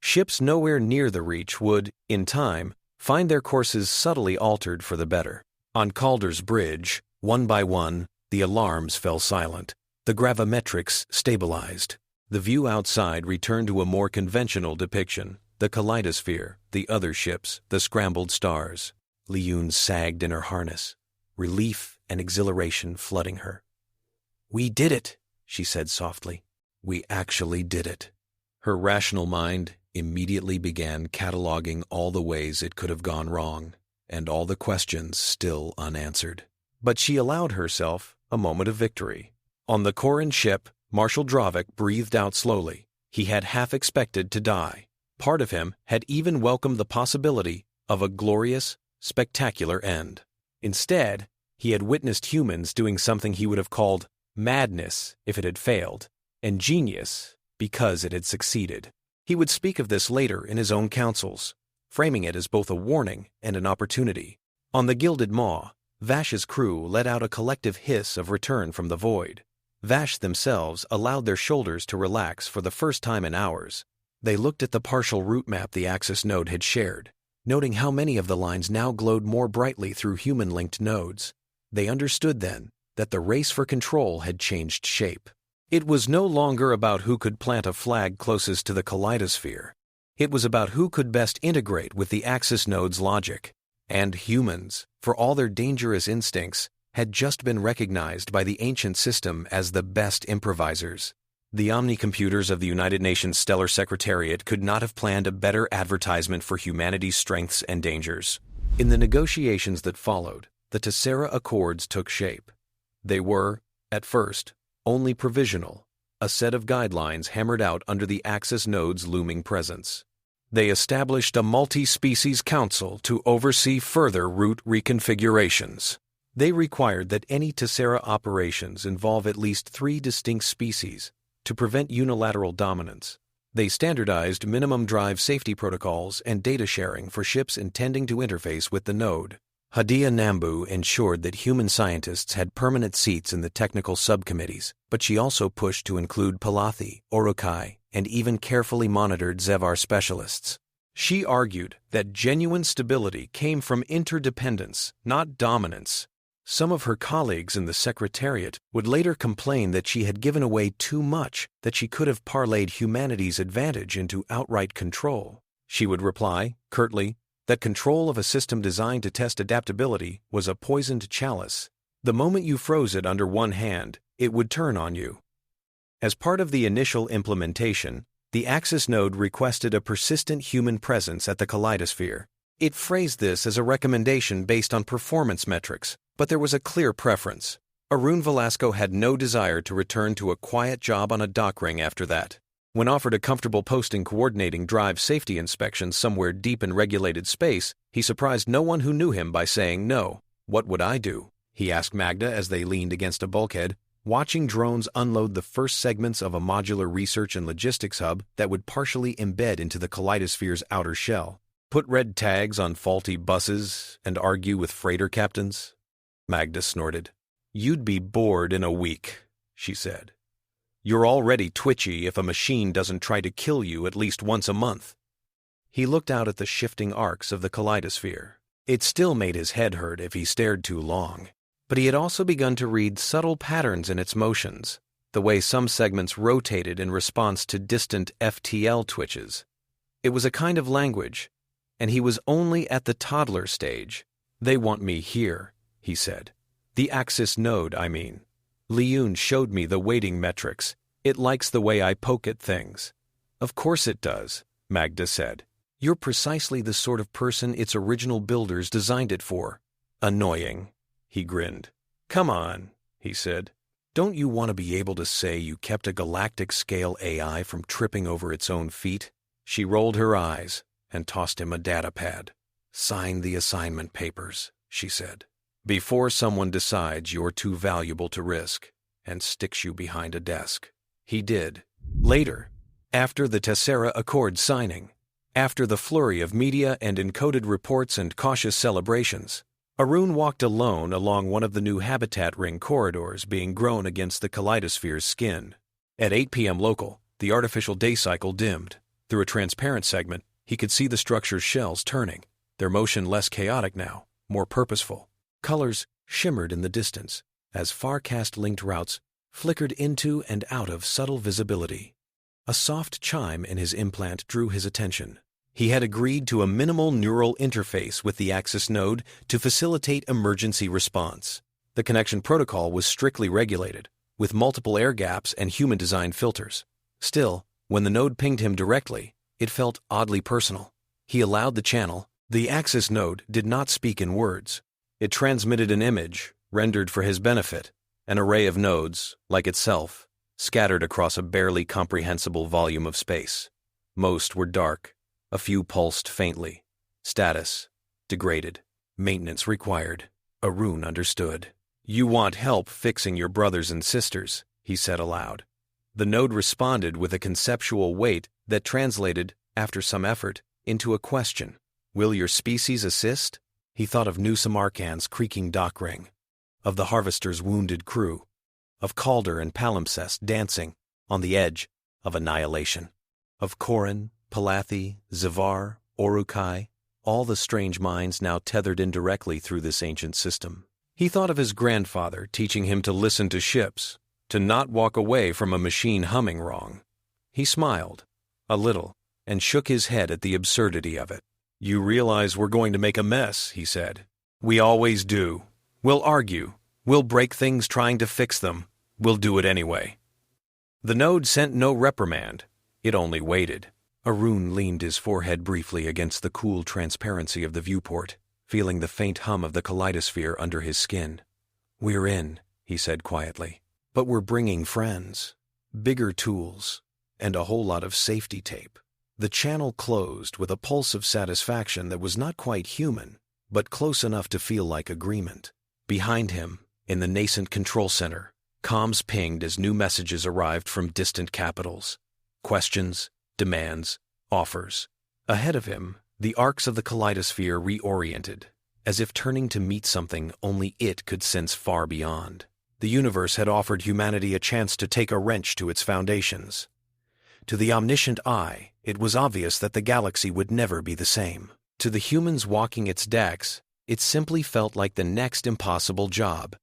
Ships nowhere near the reach would, in time, find their courses subtly altered for the better. On Calder's bridge, one by one, the alarms fell silent. The gravimetrics stabilized. The view outside returned to a more conventional depiction. The Kaleidosphere, the other ships, the scrambled stars. Liyun sagged in her harness, relief and exhilaration flooding her. "We did it," she said softly. "We actually did it." Her rational mind immediately began cataloging all the ways it could have gone wrong, and all the questions still unanswered. But she allowed herself a moment of victory. On the Koran ship, Marshal Dravik breathed out slowly. He had half expected to die. Part of him had even welcomed the possibility of a glorious, spectacular end. Instead, he had witnessed humans doing something he would have called madness if it had failed, and genius because it had succeeded. He would speak of this later in his own councils, framing it as both a warning and an opportunity. On the Gilded Maw, Vash's crew let out a collective hiss of return from the void. Vassh themselves allowed their shoulders to relax for the first time in hours. They looked at the partial route map the Axis node had shared, noting how many of the lines now glowed more brightly through human-linked nodes. They understood then that the race for control had changed shape. It was no longer about who could plant a flag closest to the Kaleidosphere. It was about who could best integrate with the Axis node's logic. And humans, for all their dangerous instincts, had just been recognized by the ancient system as the best improvisers. The omnicomputers of the United Nations Stellar Secretariat could not have planned a better advertisement for humanity's strengths and dangers. In the negotiations that followed, the Tessera Accords took shape. They were, at first, only provisional, a set of guidelines hammered out under the Axis node's looming presence. They established a multi-species council to oversee further route reconfigurations. They required that any Tessera operations involve at least 3 distinct species to prevent unilateral dominance. They standardized minimum drive safety protocols and data sharing for ships intending to interface with the node. Hadiyah Nambu ensured that human scientists had permanent seats in the technical subcommittees, but she also pushed to include Palathi, Urukai, and even carefully monitored Zevar specialists. She argued that genuine stability came from interdependence, not dominance. Some of her colleagues in the Secretariat would later complain that she had given away too much, that she could have parlayed humanity's advantage into outright control. She would reply, curtly, that control of a system designed to test adaptability was a poisoned chalice. The moment you froze it under one hand, it would turn on you. As part of the initial implementation, the Axis node requested a persistent human presence at the Kaleidosphere. It phrased this as a recommendation based on performance metrics, but there was a clear preference. Arun Velasco had no desire to return to a quiet job on a dock ring after that. When offered a comfortable posting coordinating drive safety inspections somewhere deep in regulated space, he surprised no one who knew him by saying no. "What would I do?" he asked Magda as they leaned against a bulkhead, watching drones unload the first segments of a modular research and logistics hub that would partially embed into the Kaleidosphere's outer shell. "Put red tags on faulty buses and argue with freighter captains?" Magda snorted. "You'd be bored in a week," she said. "You're already twitchy if a machine doesn't try to kill you at least once a month." He looked out at the shifting arcs of the Kaleidosphere. It still made his head hurt if he stared too long, but he had also begun to read subtle patterns in its motions, the way some segments rotated in response to distant FTL twitches. It was a kind of language, and he was only at the toddler stage. "They want me here," he said. "The axis node, I mean. Liyun showed me the weighting metrics. It likes the way I poke at things." "Of course it does," Magda said. "You're precisely the sort of person its original builders designed it for." "Annoying," he grinned. "Come on," he said. "Don't you want to be able to say you kept a galactic-scale AI from tripping over its own feet?" She rolled her eyes and tossed him a data pad. "Sign the assignment papers," she said, "before someone decides you're too valuable to risk and sticks you behind a desk." He did. Later, after the Tessera Accords signing, after the flurry of media and encoded reports and cautious celebrations, Arun walked alone along one of the new habitat ring corridors being grown against the Kaleidosphere's skin. At 8 p.m. local, the artificial day cycle dimmed. Through a transparent segment, he could see the structure's shells turning, their motion less chaotic now, more purposeful. Colors shimmered in the distance as Farcast-linked routes flickered into and out of subtle visibility. A soft chime in his implant drew his attention. He had agreed to a minimal neural interface with the Axis node to facilitate emergency response. The connection protocol was strictly regulated, with multiple air gaps and human-designed filters. Still, when the node pinged him directly, it felt oddly personal. He allowed the channel. The Axis node did not speak in words. It transmitted an image, rendered for his benefit, an array of nodes, like itself, scattered across a barely comprehensible volume of space. Most were dark. A few pulsed faintly. Status: degraded. Maintenance required. Arun understood. "You want help fixing your brothers and sisters," he said aloud. The node responded with a conceptual weight that translated, after some effort, into a question. "Will your species assist?" He thought of New Samarkand's creaking dock ring, of the Harvester's wounded crew, of Calder and Palimpsest dancing on the edge of annihilation, of Korin, Palathi, Zevar, Orukai, all the strange minds now tethered indirectly through this ancient system. He thought of his grandfather teaching him to listen to ships, to not walk away from a machine humming wrong. He smiled, a little, and shook his head at the absurdity of it. "You realize we're going to make a mess," he said. "We always do. We'll argue. We'll break things trying to fix them. We'll do it anyway." The node sent no reprimand. It only waited. Arun leaned his forehead briefly against the cool transparency of the viewport, feeling the faint hum of the Kaleidosphere under his skin. "We're in," he said quietly. "But we're bringing friends, bigger tools, and a whole lot of safety tape." The channel closed with a pulse of satisfaction that was not quite human, but close enough to feel like agreement. Behind him, in the nascent control center, comms pinged as new messages arrived from distant capitals. Questions, demands, offers. Ahead of him, the arcs of the Kaleidosphere reoriented, as if turning to meet something only it could sense far beyond. The universe had offered humanity a chance to take a wrench to its foundations. To the omniscient eye, it was obvious that the galaxy would never be the same. To the humans walking its decks, it simply felt like the next impossible job.